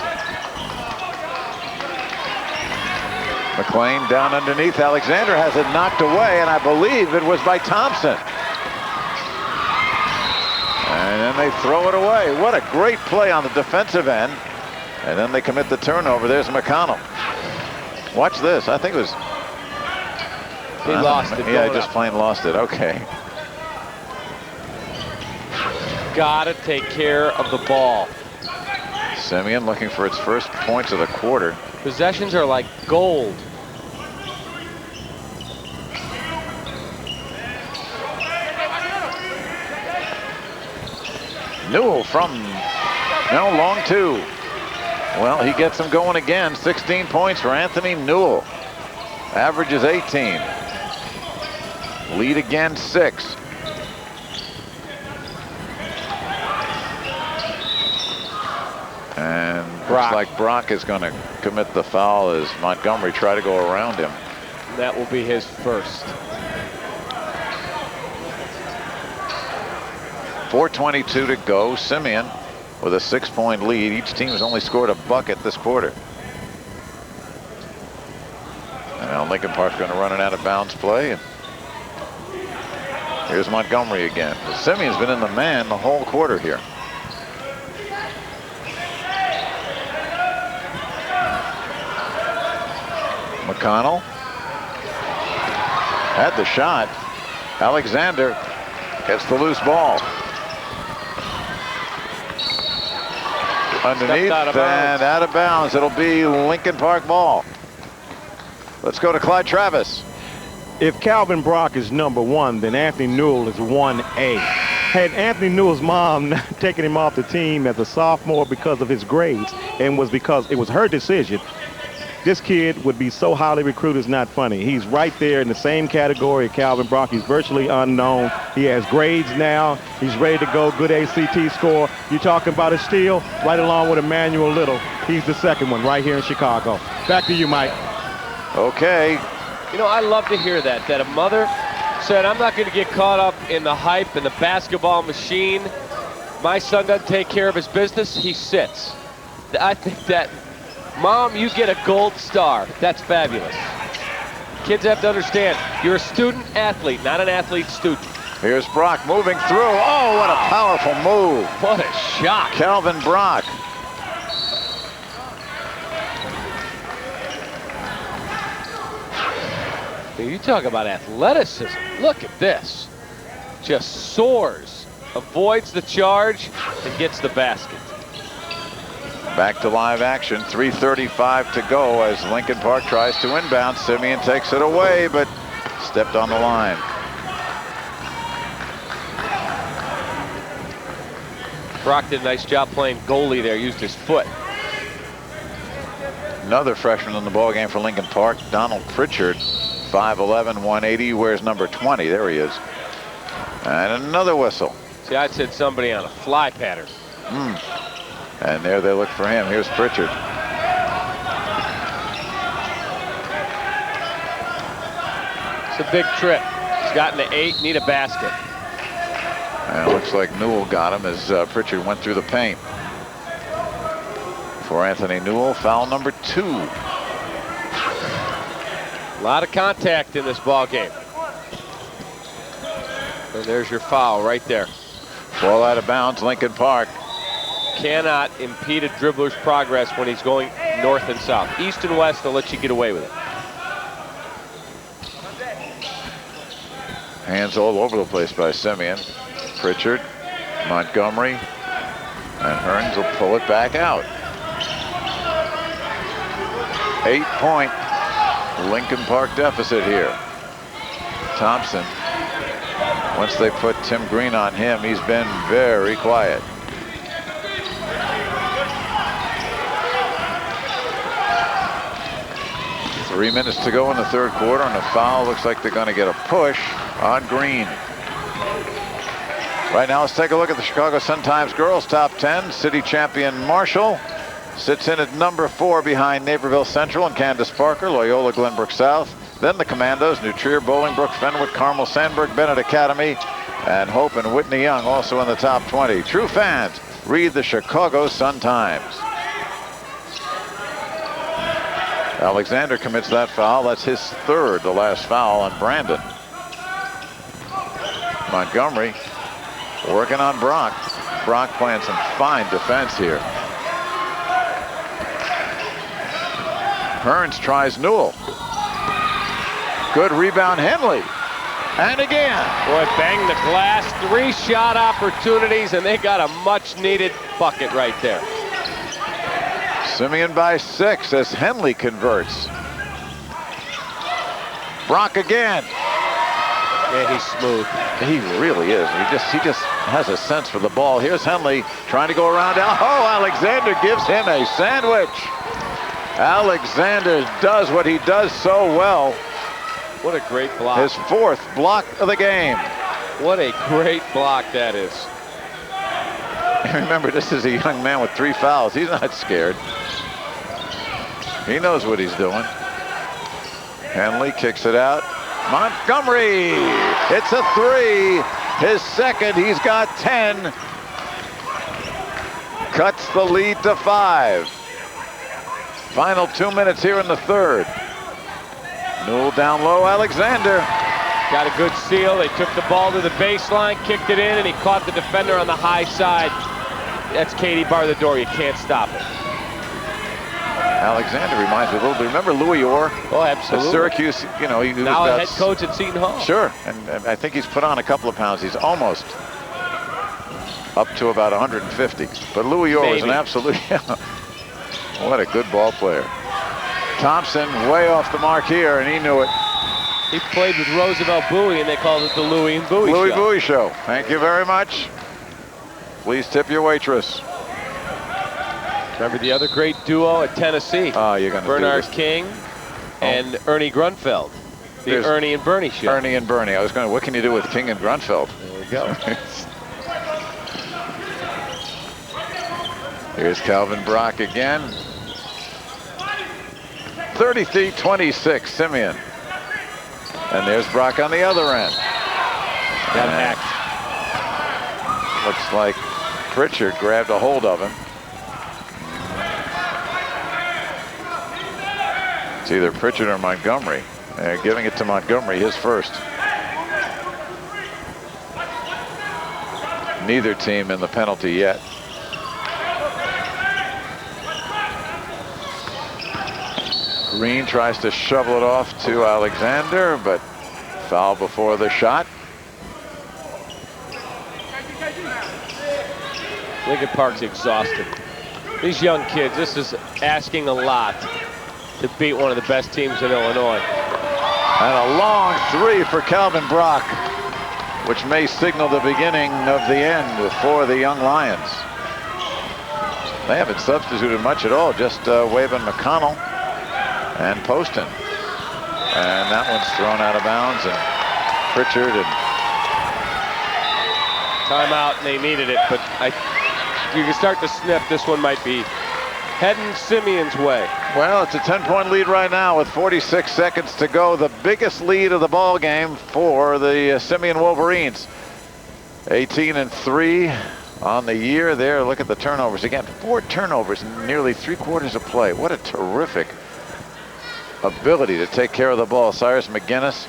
McLean down underneath. Alexander has it knocked away, and I believe it was by Thompson. And then they throw it away. What a great play on the defensive end. And then they commit the turnover. There's McConnell. Watch this. I think it was... He lost it. Yeah, just plain lost it. Okay. Gotta take care of the ball. Simeon looking for its first points of the quarter. Possessions are like gold. Newell from long 2. Well, he gets them going again. 16 points for Anthony Newell. Average is 18. Lead again 6. And looks like Brock is going to commit the foul as Montgomery try to go around him. That will be his first. 4:22 to go. Simeon with a 6-point lead. Each team has only scored a bucket this quarter. And now Lincoln Park's going to run an out of bounds play. And here's Montgomery again. Simeon's been in the man the whole quarter here. McConnell had the shot. Alexander gets the loose ball. Underneath and out of bounds. It'll be Lincoln Park ball. Let's go to Clyde Travis. If Calvin Brock is number 1, then Anthony Newell is 1A. Had Anthony Newell's mom taken him off the team as a sophomore because of his grades, and was because it was her decision, this kid would be so highly recruited, it's not funny. He's right there in the same category of Calvin Brock. He's virtually unknown. He has grades now. He's ready to go. Good ACT score. You're talking about a steal right along with Emmanuel Little. He's the second one right here in Chicago. Back to you, Mike. Okay. You know, I love to hear that a mother said, I'm not going to get caught up in the hype and the basketball machine. My son doesn't take care of his business. He sits. I think that, Mom, you get a gold star. That's fabulous. Kids have to understand, you're a student athlete, not an athlete student. Here's Brock moving through. Oh, what a powerful move. What a shot. Calvin Brock. You talk about athleticism. Look at this. Just soars, avoids the charge, and gets the basket. Back to live action. 3:35 to go as Lincoln Park tries to inbound. Simeon takes it away, but stepped on the line. Brock did a nice job playing goalie there, used his foot. Another freshman in the ballgame for Lincoln Park, Donald Pritchard. 5'11", 180, wears number 20. There he is. And another whistle. See, I said somebody on a fly pattern. And there they look for him. Here's Pritchard. It's a big trip. He's gotten to 8, need a basket. And it looks like Newell got him as Pritchard went through the paint. For Anthony Newell, foul number 2. A lot of contact in this ball game. And there's your foul right there. Ball out of bounds, Lincoln Park. cannot impede a dribbler's progress when he's going north and south. East and west, they'll let you get away with it. Hands all over the place by Simeon. Pritchard, Montgomery, and Hearns will pull it back out. 8-point Lincoln Park deficit here. Thompson, once they put Tim Green on him, he's been very quiet. Three minutes to go in the third quarter, and a foul. Looks like they're going to get a push on Green. Right now, let's take a look at the Chicago Sun-Times Girls Top 10. City champion Marshall sits in at number 4 behind Naperville Central and Candace Parker, Loyola Glenbrook South. Then the Commandos, New Trier, Bolingbrook, Fenwick, Carmel, Sandburg, Bennett Academy, and Hope and Whitney Young also in the top 20. True fans, read the Chicago Sun-Times. Alexander commits that foul. That's his third, the last foul on Brandon. Montgomery working on Brock. Brock playing some fine defense here. Hearns tries Newell. Good rebound, Henley. And again. Boy, bang the glass. 3 shot opportunities, and they got a much-needed bucket right there. Simeon by 6 as Henley converts. Brock again. Yeah, he's smooth. He really is. He just has a sense for the ball. Here's Henley trying to go around. Oh, Alexander gives him a sandwich. Alexander does what he does so well. What a great block. His 4th block of the game. What a great block that is. Remember, this is a young man with 3 fouls. He's not scared. He knows what he's doing. Henley kicks it out. Montgomery, it's a 3. His second, he's got 10. Cuts the lead to 5. Final 2 minutes here in the third. Newell down low, Alexander. Got a good seal. They took the ball to the baseline, kicked it in, and he caught the defender on the high side. That's Katie bar the door. You can't stop it. Alexander reminds me a little bit. Remember Louis Orr? Oh, absolutely. At Syracuse, you know, he was now about a head coach at Seton Hall. Sure, and I think he's put on a couple of pounds. He's almost up to about 150. But Louis Orr was an absolute. What a good ball player. Thompson way off the mark here, and he knew it. He played with Roosevelt Bowie, and they called it the Louis and Bowie Show. Louis Bowie Show. Thank you very much. Please tip your waitress. Remember the other great duo at Tennessee? Oh, you're going to Bernard King and Ernie Grunfeld. The Ernie and Bernie Show. Ernie and Bernie. I was going, what can you do with King and Grunfeld? There we go. Here's Calvin Brock again. 33-26, Simeon. And there's Brock on the other end. Got hacked. Looks like Pritchard grabbed a hold of him. It's either Pritchard or Montgomery. They're giving it to Montgomery, his first. Neither team in the penalty yet. Green tries to shovel it off to Alexander, but foul before the shot. Lincoln Park's exhausted. These young kids, this is asking a lot to beat one of the best teams in Illinois. And a long 3 for Calvin Brock, which may signal the beginning of the end for the young Lions. They haven't substituted much at all, just Waven McConnell and Poston. And that one's thrown out of bounds, and Pritchard and timeout, and they needed it, but you can start to sniff this one might be heading Simeon's way. Well, it's a 10-point lead right now with 46 seconds to go. The biggest lead of the ball game for the Simeon Wolverines. 18-3 on the year there. Look at the turnovers. Again, 4 turnovers in nearly 3/4 of play. What a terrific ability to take care of the ball. Cyrus McGinnis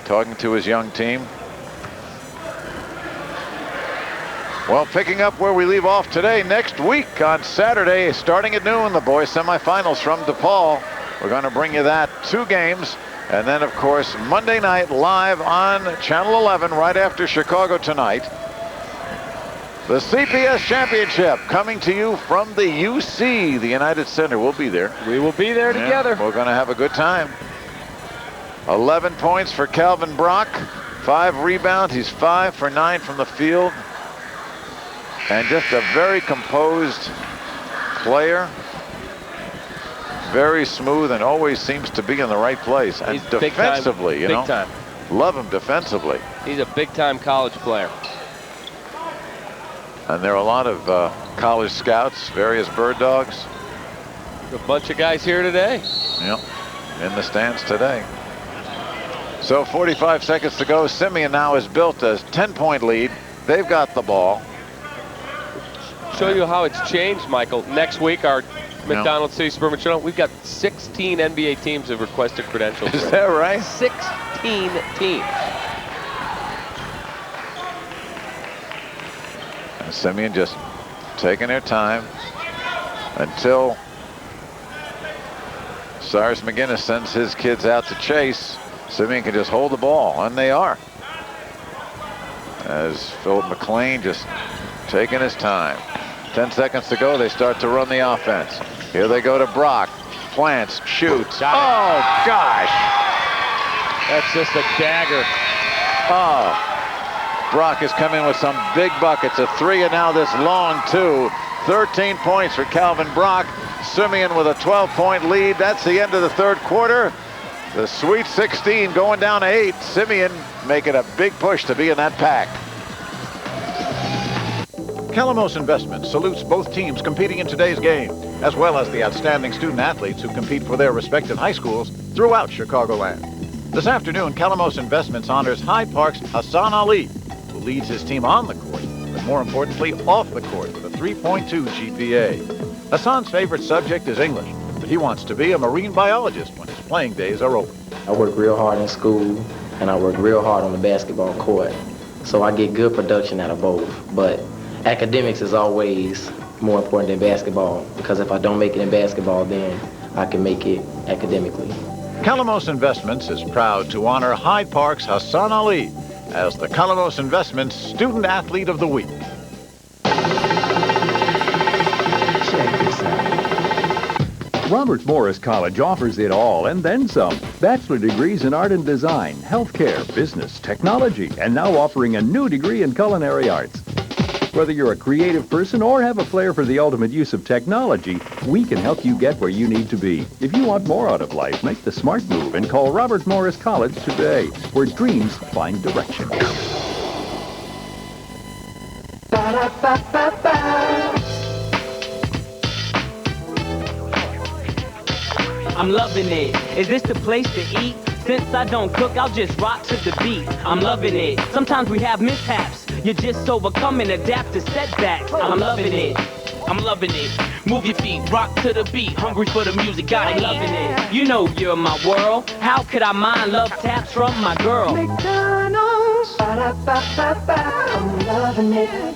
talking to his young team. Well, picking up where we leave off today, next week on Saturday, starting at noon, the boys semifinals from DePaul. We're going to bring you that 2 games. And then, of course, Monday night live on Channel 11 right after Chicago tonight. The CPS Championship coming to you from the UC, the United Center. We'll be there. We will be there together. We're going to have a good time. 11 points for Calvin Brock. 5 rebounds. He's 5 for 9 from the field. And just a very composed player. Very smooth and always seems to be in the right place. And He's defensively, you know, big time. love him defensively. He's a big-time college player. And there are a lot of college scouts, various bird dogs. A bunch of guys here today. Yep, in the stands today. So 45 seconds to go. Simeon now has built a 10-point lead. They've got the ball. Show you how it's changed, Michael. Next week, our McDonald's City Suburban Channel, we've got 16 NBA teams have requested credentials. Is that right? 16 teams. And Simeon just taking their time until Cyrus McGinnis sends his kids out to chase. Simeon can just hold the ball, and they are. As Philip McLean just taking his time. 10 seconds to go, they start to run the offense. Here they go to Brock. Plants, shoots. Oh, gosh. That's just a dagger. Oh. Brock has come in with some big buckets. A 3 and now this long 2. 13 points for Calvin Brock. Simeon with a 12-point lead. That's the end of the 3rd quarter. The Sweet 16 going down to 8. Simeon making a big push to be in that pack. Calamos Investments salutes both teams competing in today's game, as well as the outstanding student athletes who compete for their respective high schools throughout Chicagoland. This afternoon, Calamos Investments honors Hyde Park's Hassan Ali, who leads his team on the court, but more importantly, off the court with a 3.2 GPA. Hassan's favorite subject is English, but he wants to be a marine biologist when his playing days are over. I work real hard in school, and I work real hard on the basketball court, so I get good production out of both, but academics is always more important than basketball, because if I don't make it in basketball, then I can make it academically. Calamos Investments is proud to honor Hyde Park's Hassan Ali as the Calamos Investments Student Athlete of the Week. Check this out. Robert Morris College offers it all and then some. Bachelor degrees in art and design, healthcare, business, technology, and now offering a new degree in culinary arts. Whether you're a creative person or have a flair for the ultimate use of technology, we can help you get where you need to be. If you want more out of life, make the smart move and call Robert Morris College today, where dreams find direction. I'm loving it. Is this the place to eat? Since I don't cook, I'll just rock to the beat. I'm loving it. Sometimes we have mishaps. You just overcome and adapt to setbacks. I'm loving it. I'm loving it. Move your feet, rock to the beat. Hungry for the music, got it, loving it. You know you're my world. How could I mind love taps from my girl? McDonald's, I'm loving it.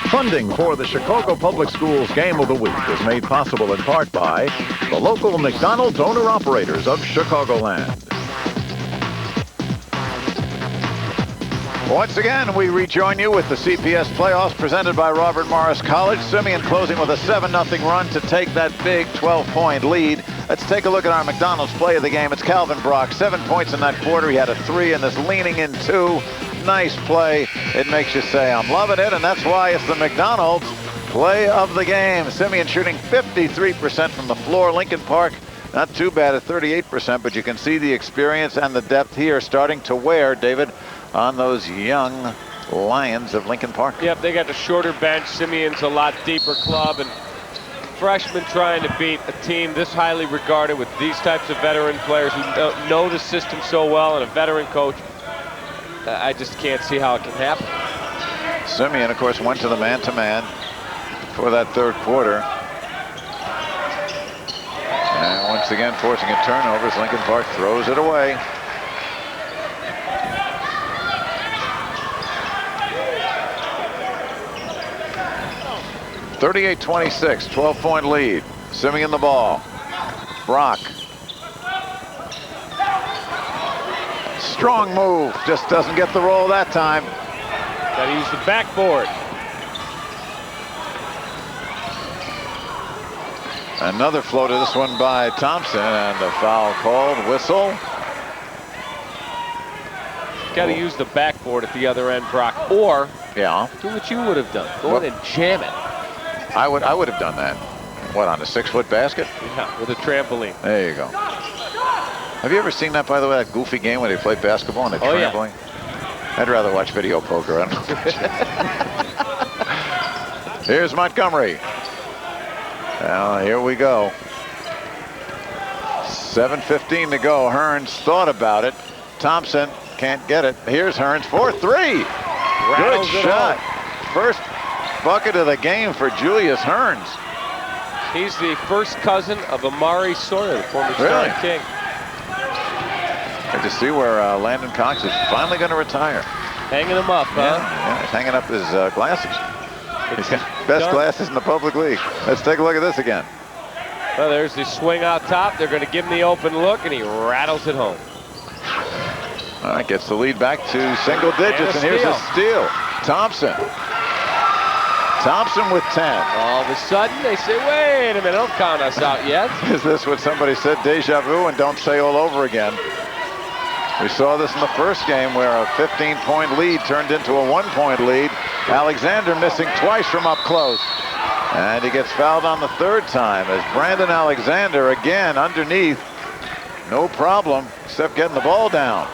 Funding for the Chicago Public Schools Game of the Week is made possible in part by the local McDonald's owner-operators of Chicagoland. Once again, we rejoin you with the CPS playoffs presented by Robert Morris College. Simeon closing with a 7-0 run to take that big 12-point lead. Let's take a look at our McDonald's play of the game. It's Calvin Brock, 7 points in that quarter. He had a 3 and this leaning in 2. Nice play. It makes you say, I'm loving it, and that's why it's the McDonald's play of the game. Simeon shooting 53% from the floor. Lincoln Park, not too bad at 38%, but you can see the experience and the depth here starting to wear, David, on those young Lions of Lincoln Park. Yep, they got the shorter bench. Simeon's a lot deeper club, and freshmen trying to beat a team this highly regarded with these types of veteran players who know the system so well and a veteran coach. I just can't see how it can happen. Simeon, of course, went to the man-to-man for that 3rd quarter. And once again, forcing a turnover as Lincoln Park throws it away. 38-26, 12-point lead. Simeon the ball. Brock. Strong move, just doesn't get the roll that time. Got to use the backboard. Another floater, this one by Thompson, and a foul called. Whistle. Got to use the backboard at the other end, Brock, or do what you would have done. Go in and jam it. I would have done that. What, on a 6-foot basket? Yeah, with a trampoline. There you go. Have you ever seen that, by the way, that goofy game where they play basketball on a trampoline? Yeah. I'd rather watch video poker. I don't know. Here's Montgomery. Now, here we go. 7:15 to go. Hearns thought about it. Thompson can't get it. Here's Hearns for 3. Good shot. First bucket of the game for Julius Hearns. He's the first cousin of Amari Sawyer, the former Star King. Good to see where Landon Cox is finally going to retire. Hanging him up, huh? Yeah, he's hanging up his glasses. He's got best glasses in the public league. Let's take a look at this again. Well, there's the swing out top. They're going to give him the open look, and he rattles it home. All right, gets the lead back to single digits, and here's a steal. Thompson. Thompson with 10. All of a sudden, they say, wait a minute, don't count us out yet. Is this what somebody said, deja vu, and don't say all over again? We saw this in the first game where a 15-point lead turned into a 1-point lead. Alexander missing twice from up close. And he gets fouled on the third time as Brandon Alexander again underneath. No problem, except getting the ball down.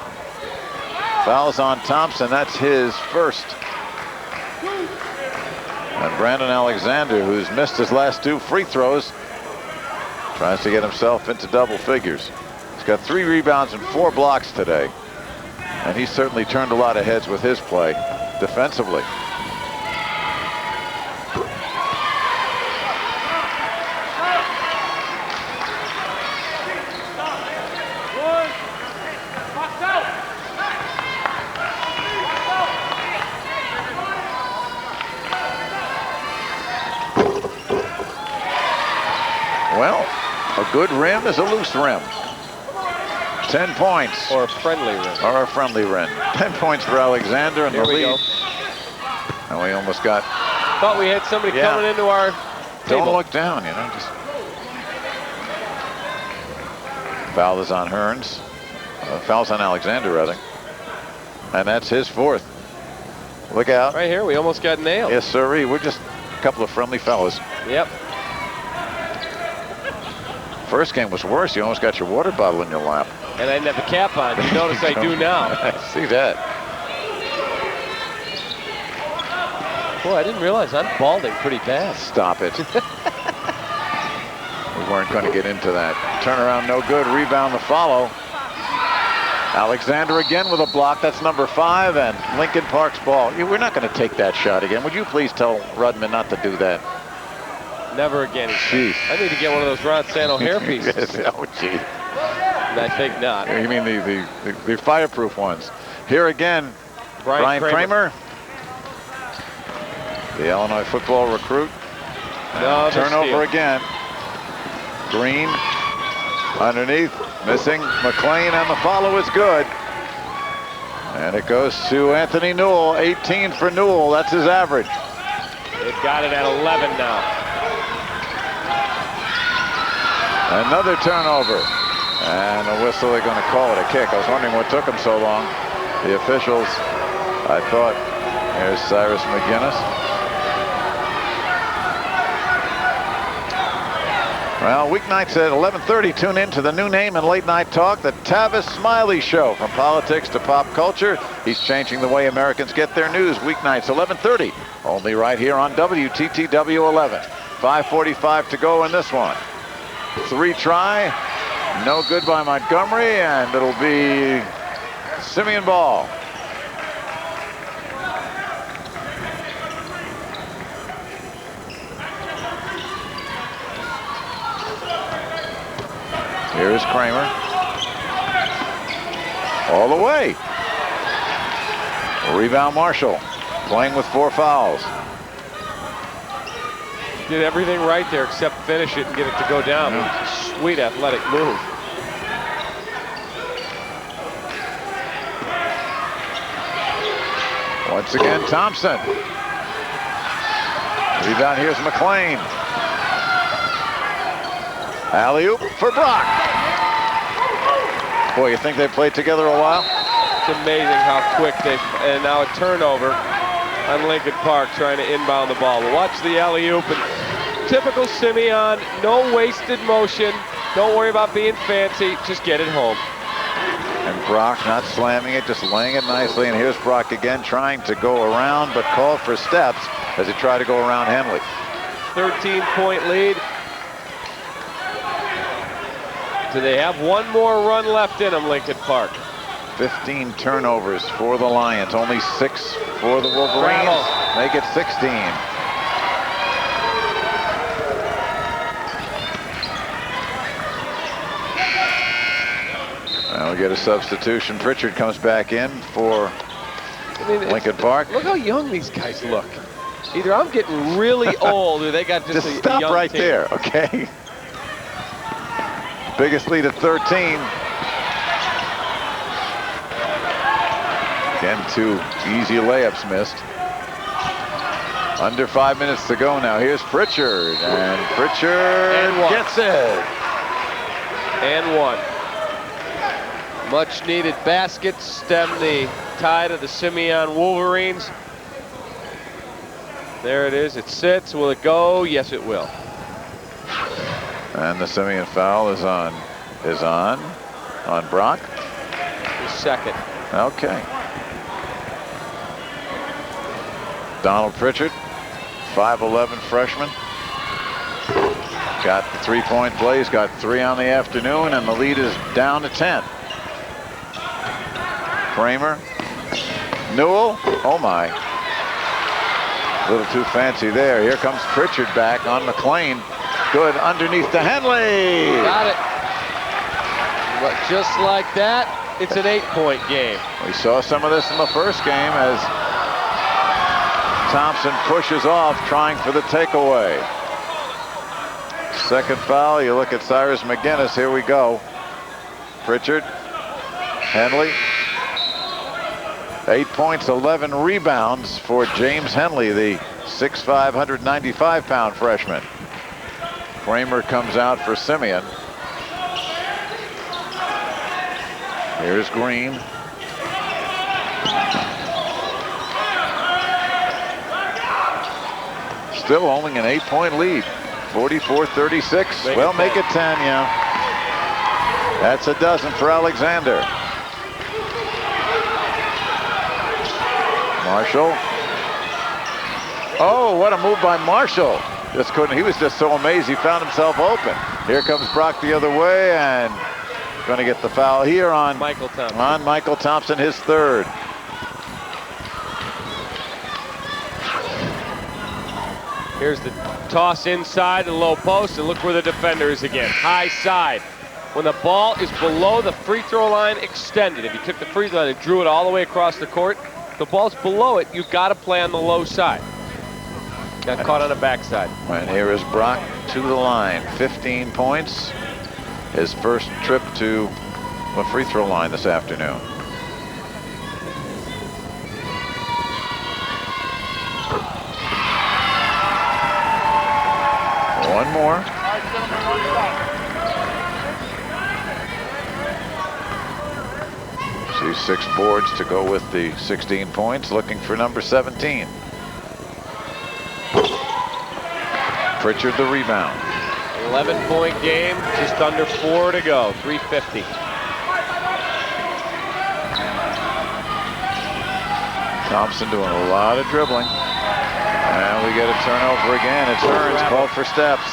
Fouls on Thompson, that's his first. And Brandon Alexander, who's missed his last 2 free throws, tries to get himself into double figures. He's got 3 rebounds and 4 blocks today. And he's certainly turned a lot of heads with his play defensively. Well, a good rim is a loose rim. 10 points. Or a friendly rim. Or a friendly rim. 10 points for Alexander and the lead. Go. And we almost got... Thought we had somebody coming into our table. Don't look down, you know. Just... Foul is on Hearns. Foul's on Alexander, rather. And that's his 4th. Look out. Right here, we almost got nailed. Yes, sirree. We're just a couple of friendly fellas. Yep. First game was worse. You almost got your water bottle in your lap. And I didn't have the cap on. You notice I do now. I see that. Boy, I didn't realize I'm balding pretty bad. Stop it. We weren't going to get into that. Turnaround no good. Rebound the follow. Alexander again with a block. That's number 5, and Lincoln Park's ball. We're not going to take that shot again. Would you please tell Rudman not to do that? Never again. Jeez. I need to get one of those Ron Santo hair pieces. Oh, gee. I think not. You mean the fireproof ones. Here again, Brian Kramer. The Illinois football recruit. Turnover again. Green underneath, missing McLean, and the follow is good. And it goes to Anthony Newell, 18 for Newell. That's his average. They've got it at 11 now. Another turnover. And a whistle, they're going to call it a kick. I was wondering what took them so long. The officials, I thought, here's Cyrus McGinnis. Well, weeknights at 11:30, tune in to the new name and late night talk, the Tavis Smiley Show. From politics to pop culture, he's changing the way Americans get their news. Weeknights, 11:30, only right here on WTTW 11. 5:45 to go in this one. 3 try, no good by Montgomery, and it'll be Simeon ball. Here's Kramer. All the way. Rebound Marshall, playing with 4 fouls. Did everything right there except finish it and get it to go down. Yeah. Sweet athletic move. Once again, Thompson. Rebound, here's McLean. Alley-oop for Brock. Boy, you think they played together a while? It's amazing how quick and now a turnover on Lincoln Park trying to inbound the ball. But watch the alley-oop, and typical Simeon, no wasted motion. Don't worry about being fancy, just get it home. And Brock not slamming it, just laying it nicely. And here's Brock again trying to go around, but called for steps as he tried to go around Henley. 13-point lead. Do they have one more run left in them, Lincoln Park? 15 turnovers for the Lions, only 6 for the Wolverines. Make it 16. Now we get a substitution. Pritchard comes back in for Lincoln Park. Look how young these guys look. Either I'm getting really old or they got just a stop young right team. there, okay? Biggest lead at 13. Again, 2 easy layups missed. Under 5 minutes to go now. Here's Pritchard, and Pritchard gets it. And one. Much needed basket, stem the tide of the Simeon Wolverines. There it is, it sits, will it go? Yes, it will. And the Simeon foul is on Brock. His second. Okay. Donald Pritchard, 5'11" freshman. Got the 3-point play. He's got 3 on the afternoon, and the lead is down to 10. Kramer, Newell, oh my. A little too fancy there. Here comes Pritchard back on McLean. Good underneath to Henley. Got it. But just like that, it's an 8-point game. We saw some of this in the first game as Thompson pushes off, trying for the takeaway. Second foul, you look at Cyrus McGinnis, here we go. Pritchard, Henley. 8 points, 11 rebounds for James Henley, the 6'5", 195-pound freshman. Kramer comes out for Simeon. Here's Green. Still only an 8-point lead. 44-36. Well, make it 10, yeah. That's a dozen for Alexander. Marshall. Oh, what a move by Marshall. Just couldn't, he was just so amazed he found himself open. Here comes Brock the other way, and going to get the foul here on Michael Thompson. On Michael Thompson, his third. Here's the toss inside the low post, and look where the defender is again. High side. When the ball is below the free throw line extended, if you took the free throw line and drew it all the way across the court, the ball's below it, you've got to play on the low side. Got caught on the backside. And here is Brock to the line. 15 points. His first trip to the free throw line this afternoon. One more. See 6 boards to go with the 16 points. Looking for number 17. Pritchard the rebound. 11-point game, just under 4 to go. 3:50. Thompson doing a lot of dribbling. And we get a turnover again. It's Hearns called for steps.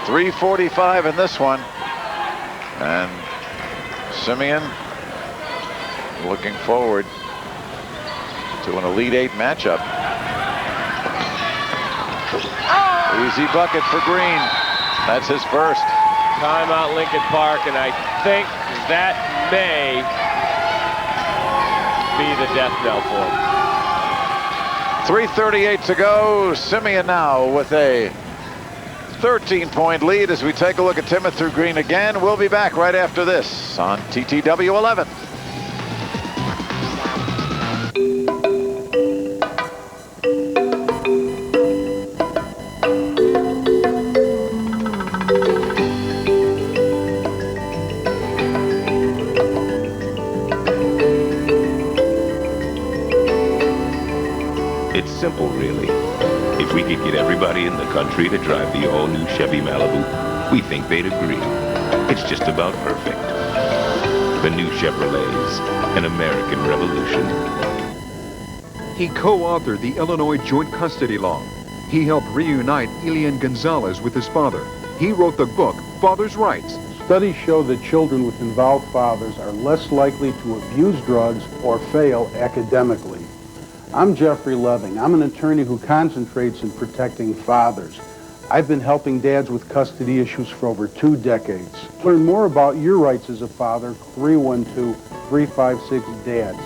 3:45 in this one. And Simeon looking forward to an Elite 8 matchup. Easy bucket for Green. That's his first. Timeout Lincoln Park, and I think that may be the death knell for him. 3:38 to go. Simeon now with a 13-point lead as we take a look at Timothy Green again. We'll be back right after this on TTW 11. It's simple, really. If we could get everybody in the country to drive the all-new Chevy Malibu, we think they'd agree. It's just about perfect. The new Chevrolets, an American revolution. He co-authored the Illinois Joint Custody Law. He helped reunite Elian Gonzalez with his father. He wrote the book, Father's Rights. Studies show that children with involved fathers are less likely to abuse drugs or fail academically. I'm Jeffrey Loving. I'm an attorney who concentrates in protecting fathers. I've been helping dads with custody issues for over 2 decades. Learn more about your rights as a father, 312-356-DAD.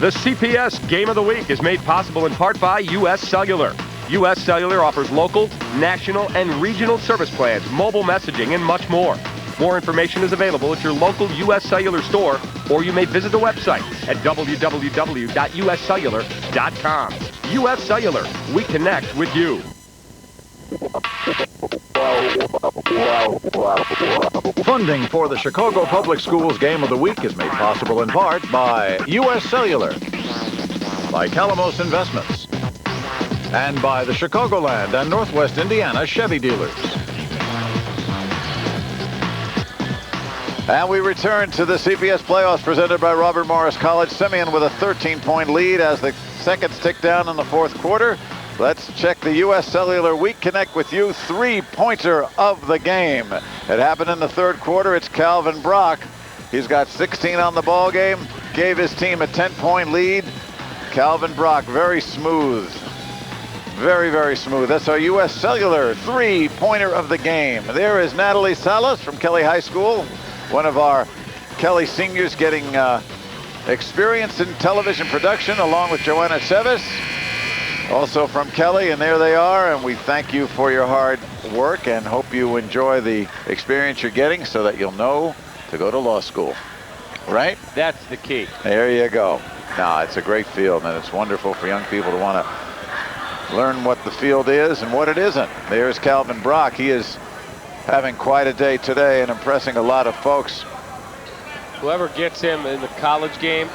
The CPS Game of the Week is made possible in part by U.S. Cellular. U.S. Cellular offers local, national, and regional service plans, mobile messaging, and much more. More information is available at your local U.S. Cellular store, or you may visit the website at www.uscellular.com. U.S. Cellular, we connect with you. Funding for the Chicago Public Schools Game of the Week is made possible in part by U.S. Cellular, by Calamos Investments, and by the Chicagoland and Northwest Indiana Chevy dealers. And we return to the CPS playoffs presented by Robert Morris College. Simeon with a 13-point lead as the seconds tick down in the fourth quarter. Let's check the U.S. Cellular We Connect with You three-pointer of the game. It happened in the third quarter. It's Calvin Brock. He's got 16 on the ball game. Gave his team a 10-point lead. Calvin Brock, very smooth. Very, very smooth. That's our U.S. Cellular three-pointer of the game. There is Natalie Salas from Kelly High School. One of our Kelly seniors getting experience in television production along with Joanna Seves, also from Kelly, and there they are, and we thank you for your hard work and hope you enjoy the experience you're getting so that you'll know to go to law school, right? That's the key. There you go. Now, it's a great field, and it's wonderful for young people to want to learn what the field is and what it isn't. There's Calvin Brock. He is having quite a day today and impressing a lot of folks. Whoever gets him in the college game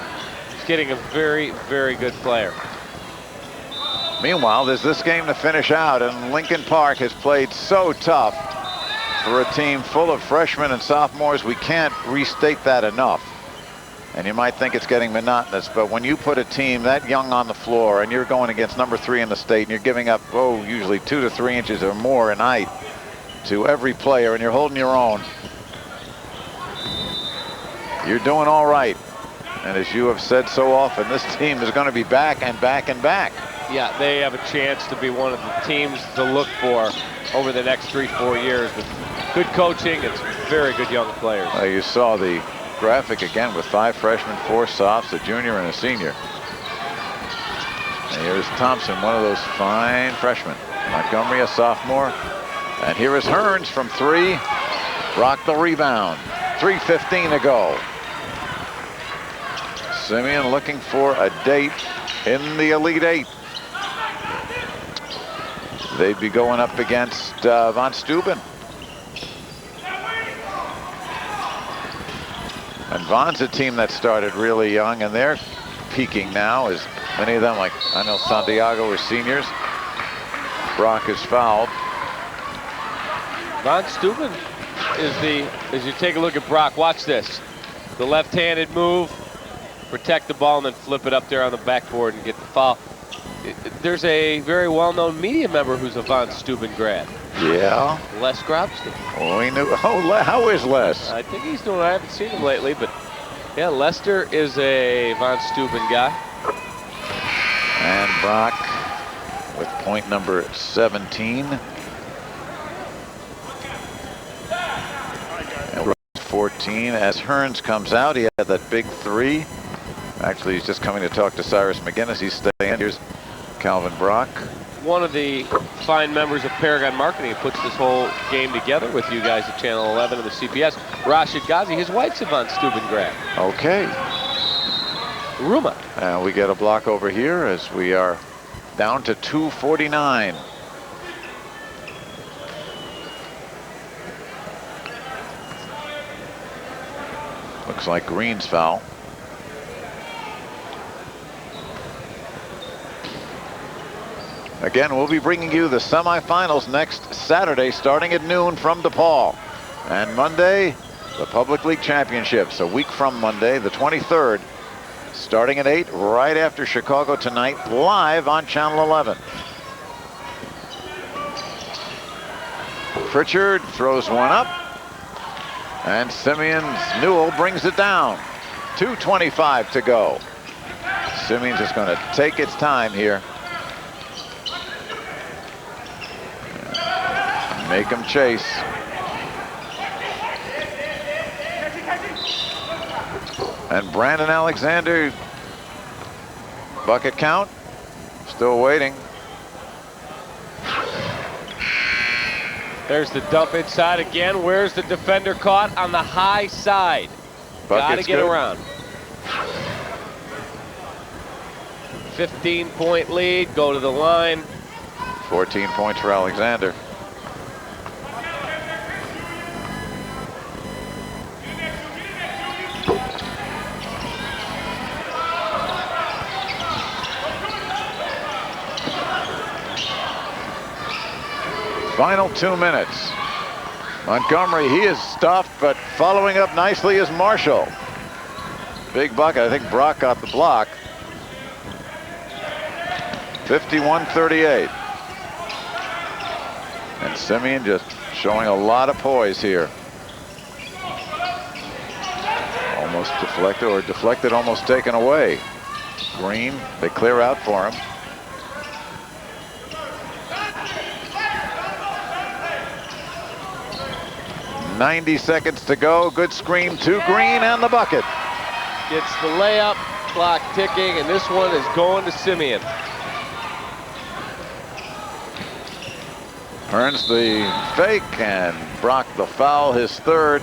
is getting a very, very good player. Meanwhile, there's this game to finish out, and Lincoln Park has played so tough for a team full of freshmen and sophomores. We can't restate that enough. And you might think it's getting monotonous, but when you put a team that young on the floor and you're going against number 3 in the state and you're giving up, usually 2 to 3 inches or more a night to every player, and you're holding your own, you're doing all right. And as you have said so often, this team is going to be back and back and back. Yeah, they have a chance to be one of the teams to look for over the next 3-4 years with good coaching and some very good young players. You saw the graphic again with 5 freshmen, 4 softs, a junior and a senior. And here's Thompson, one of those fine freshmen. Montgomery, a sophomore. And here is Hearns from 3. Brock the rebound. 3:15 to go. Simeon looking for a date in the Elite 8. They'd be going up against Von Steuben. And Von's a team that started really young, and they're peaking now, as many of them, like I know Santiago, are seniors. Brock is fouled. Von Steuben is as you take a look at Brock, watch this. The left-handed move, protect the ball, and then flip it up there on the backboard and get the foul. There's a very well-known media member who's a Von Steuben grad. Yeah. Les Grobsky. Oh, we knew. Oh, how is Les? I think he's doing. I haven't seen him lately, but yeah, Lester is a Von Steuben guy. And Brock with point number 17. And 14 as Hearns comes out. He had that big 3. Actually, he's just coming to talk to Cyrus McGinnis. He's staying. Here's Calvin Brock. One of the fine members of Paragon Marketing who puts this whole game together with you guys at Channel 11 and the CBS. Rashid Ghazi, his wife's Yvonne Steubengrad. Okay. Ruma. And we get a block over here as we are down to 2:49. Looks like Green's foul. Again, we'll be bringing you the semifinals next Saturday starting at noon from DePaul. And Monday, the Public League Championships, a week from Monday, the 23rd, starting at 8, right after Chicago tonight, live on Channel 11. Pritchard throws one up, and Simeon's Newell brings it down. 2:25 to go. Simeon's just going to take its time here. Make him chase. And Brandon Alexander, bucket count, still waiting. There's the dump inside again. Where's the defender caught? On the high side. Got to get good. around. 15-point lead, go to the line. 14 points for Alexander. Final 2 minutes. Montgomery, he is stuffed, but following up nicely is Marshall. Big bucket. I think Brock got the block. 51-38. And Simeon just showing a lot of poise here. Almost deflected, or deflected, almost taken away. Green, they clear out for him. .90 seconds to go. Good screen to Green and the bucket. Gets the layup, clock ticking, and this one is going to Simeon. Hearns the fake, and Brock the foul, his third.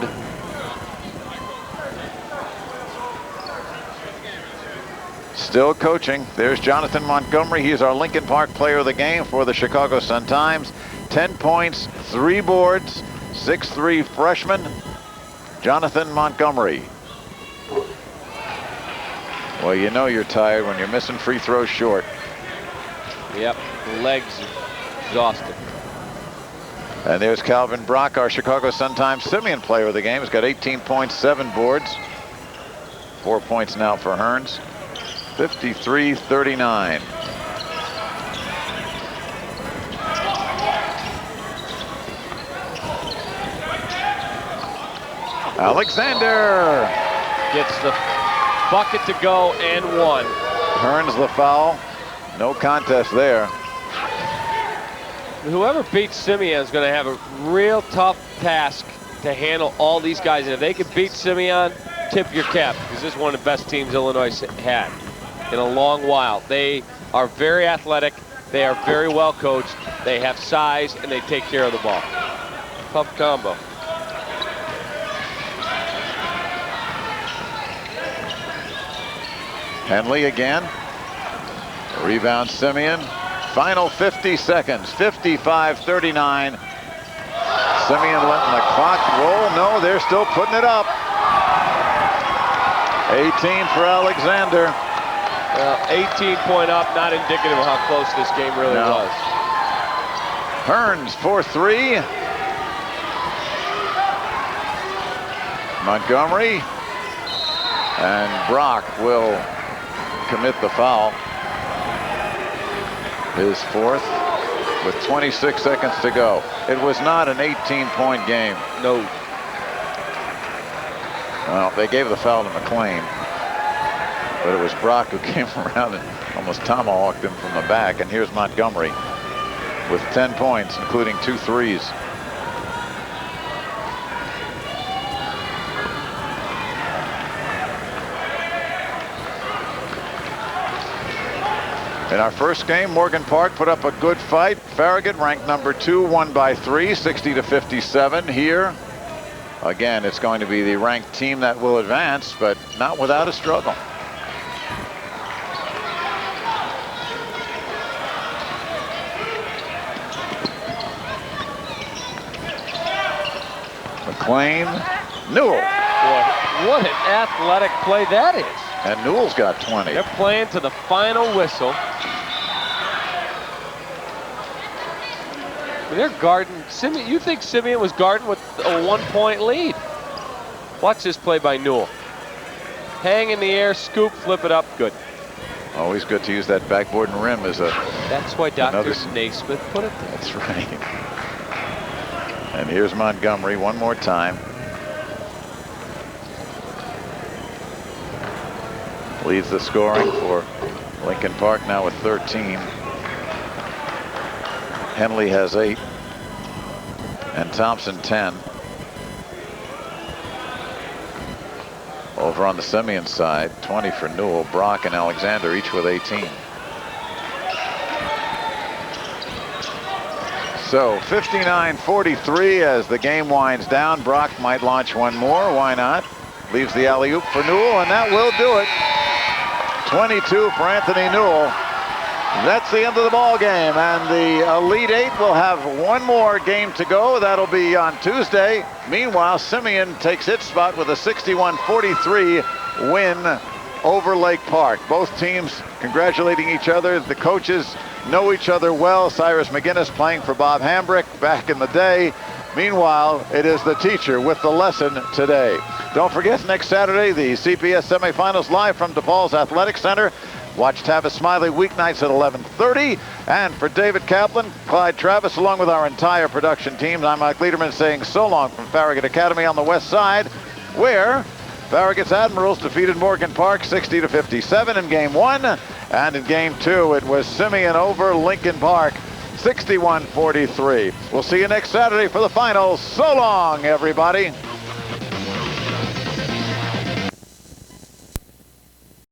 Still coaching. There's Jonathan Montgomery. He is our Lincoln Park player of the game for the Chicago Sun-Times. 10 points, 3 boards, 6'3" freshman, Jonathan Montgomery. Well, you know you're tired when you're missing free throws short. Yep, legs exhausted. And there's Calvin Brock, our Chicago Sun-Times Simeon player of the game. He's got 18 points, 7 boards. 4 points now for Hearns. 53-39. Alexander gets the bucket to go and one. Hearns the foul. No contest there. Whoever beats Simeon is going to have a real tough task to handle all these guys. And if they can beat Simeon, tip your cap, because this is one of the best teams Illinois had in a long while. They are very athletic. They are very well coached. They have size, and they take care of the ball. Tough combo. Henley again. Rebound Simeon. Final 50 seconds. 55-39. Simeon letting the clock roll. No, they're still putting it up. 18 for Alexander. Well, 18-point up, not indicative of how close this game really was. Hearns for 3. Montgomery. And Brock will commit the foul. His 4th with 26 seconds to go. It was not an 18-point game. No. Well, they gave the foul to McLean, but it was Brock who came around and almost tomahawked him from the back. And here's Montgomery with 10 points, including 2 threes. In our first game, Morgan Park put up a good fight. Farragut, ranked number 2, won by 3, 60-57. Here, again, it's going to be the ranked team that will advance, but not without a struggle. McLean, Newell. Boy, what an athletic play that is. And Newell's got 20. They're playing to the final whistle. They're guarding. Simeon, you think Simeon was guarding with a 1-point lead? Watch this play by Newell. Hang in the air, scoop, flip it up, good. Always good to use that backboard and rim as a. That's why Dr. Naismith put it there. That's right. And here's Montgomery one more time. Leads the scoring for Lincoln Park now with 13. Henley has 8. And Thompson 10. Over on the Simeon side, 20 for Newell, Brock and Alexander each with 18. So 59-43 as the game winds down. Brock might launch one more. Why not? Leaves the alley-oop for Newell, and that will do it. 22 for Anthony Newell. That's the end of the ball game, and the Elite Eight will have one more game to go. That'll be on Tuesday. Meanwhile, Simeon takes its spot with a 61-43 win over Lake Park. Both teams congratulating each other. The coaches know each other well. Cyrus McGinnis playing for Bob Hambrick back in the day. Meanwhile, it is the teacher with the lesson today. Don't forget, next Saturday, the CPS semifinals live from DePaul's Athletic Center. Watch Tavis Smiley weeknights at 11:30. And for David Kaplan, Clyde Travis, along with our entire production team, I'm Mike Lederman saying so long from Farragut Academy on the west side, where Farragut's Admirals defeated Morgan Park 60-57 in game 1. And in game 2, it was Simeon over Lincoln Park 61-43. We'll see you next Saturday for the finals. So long, everybody.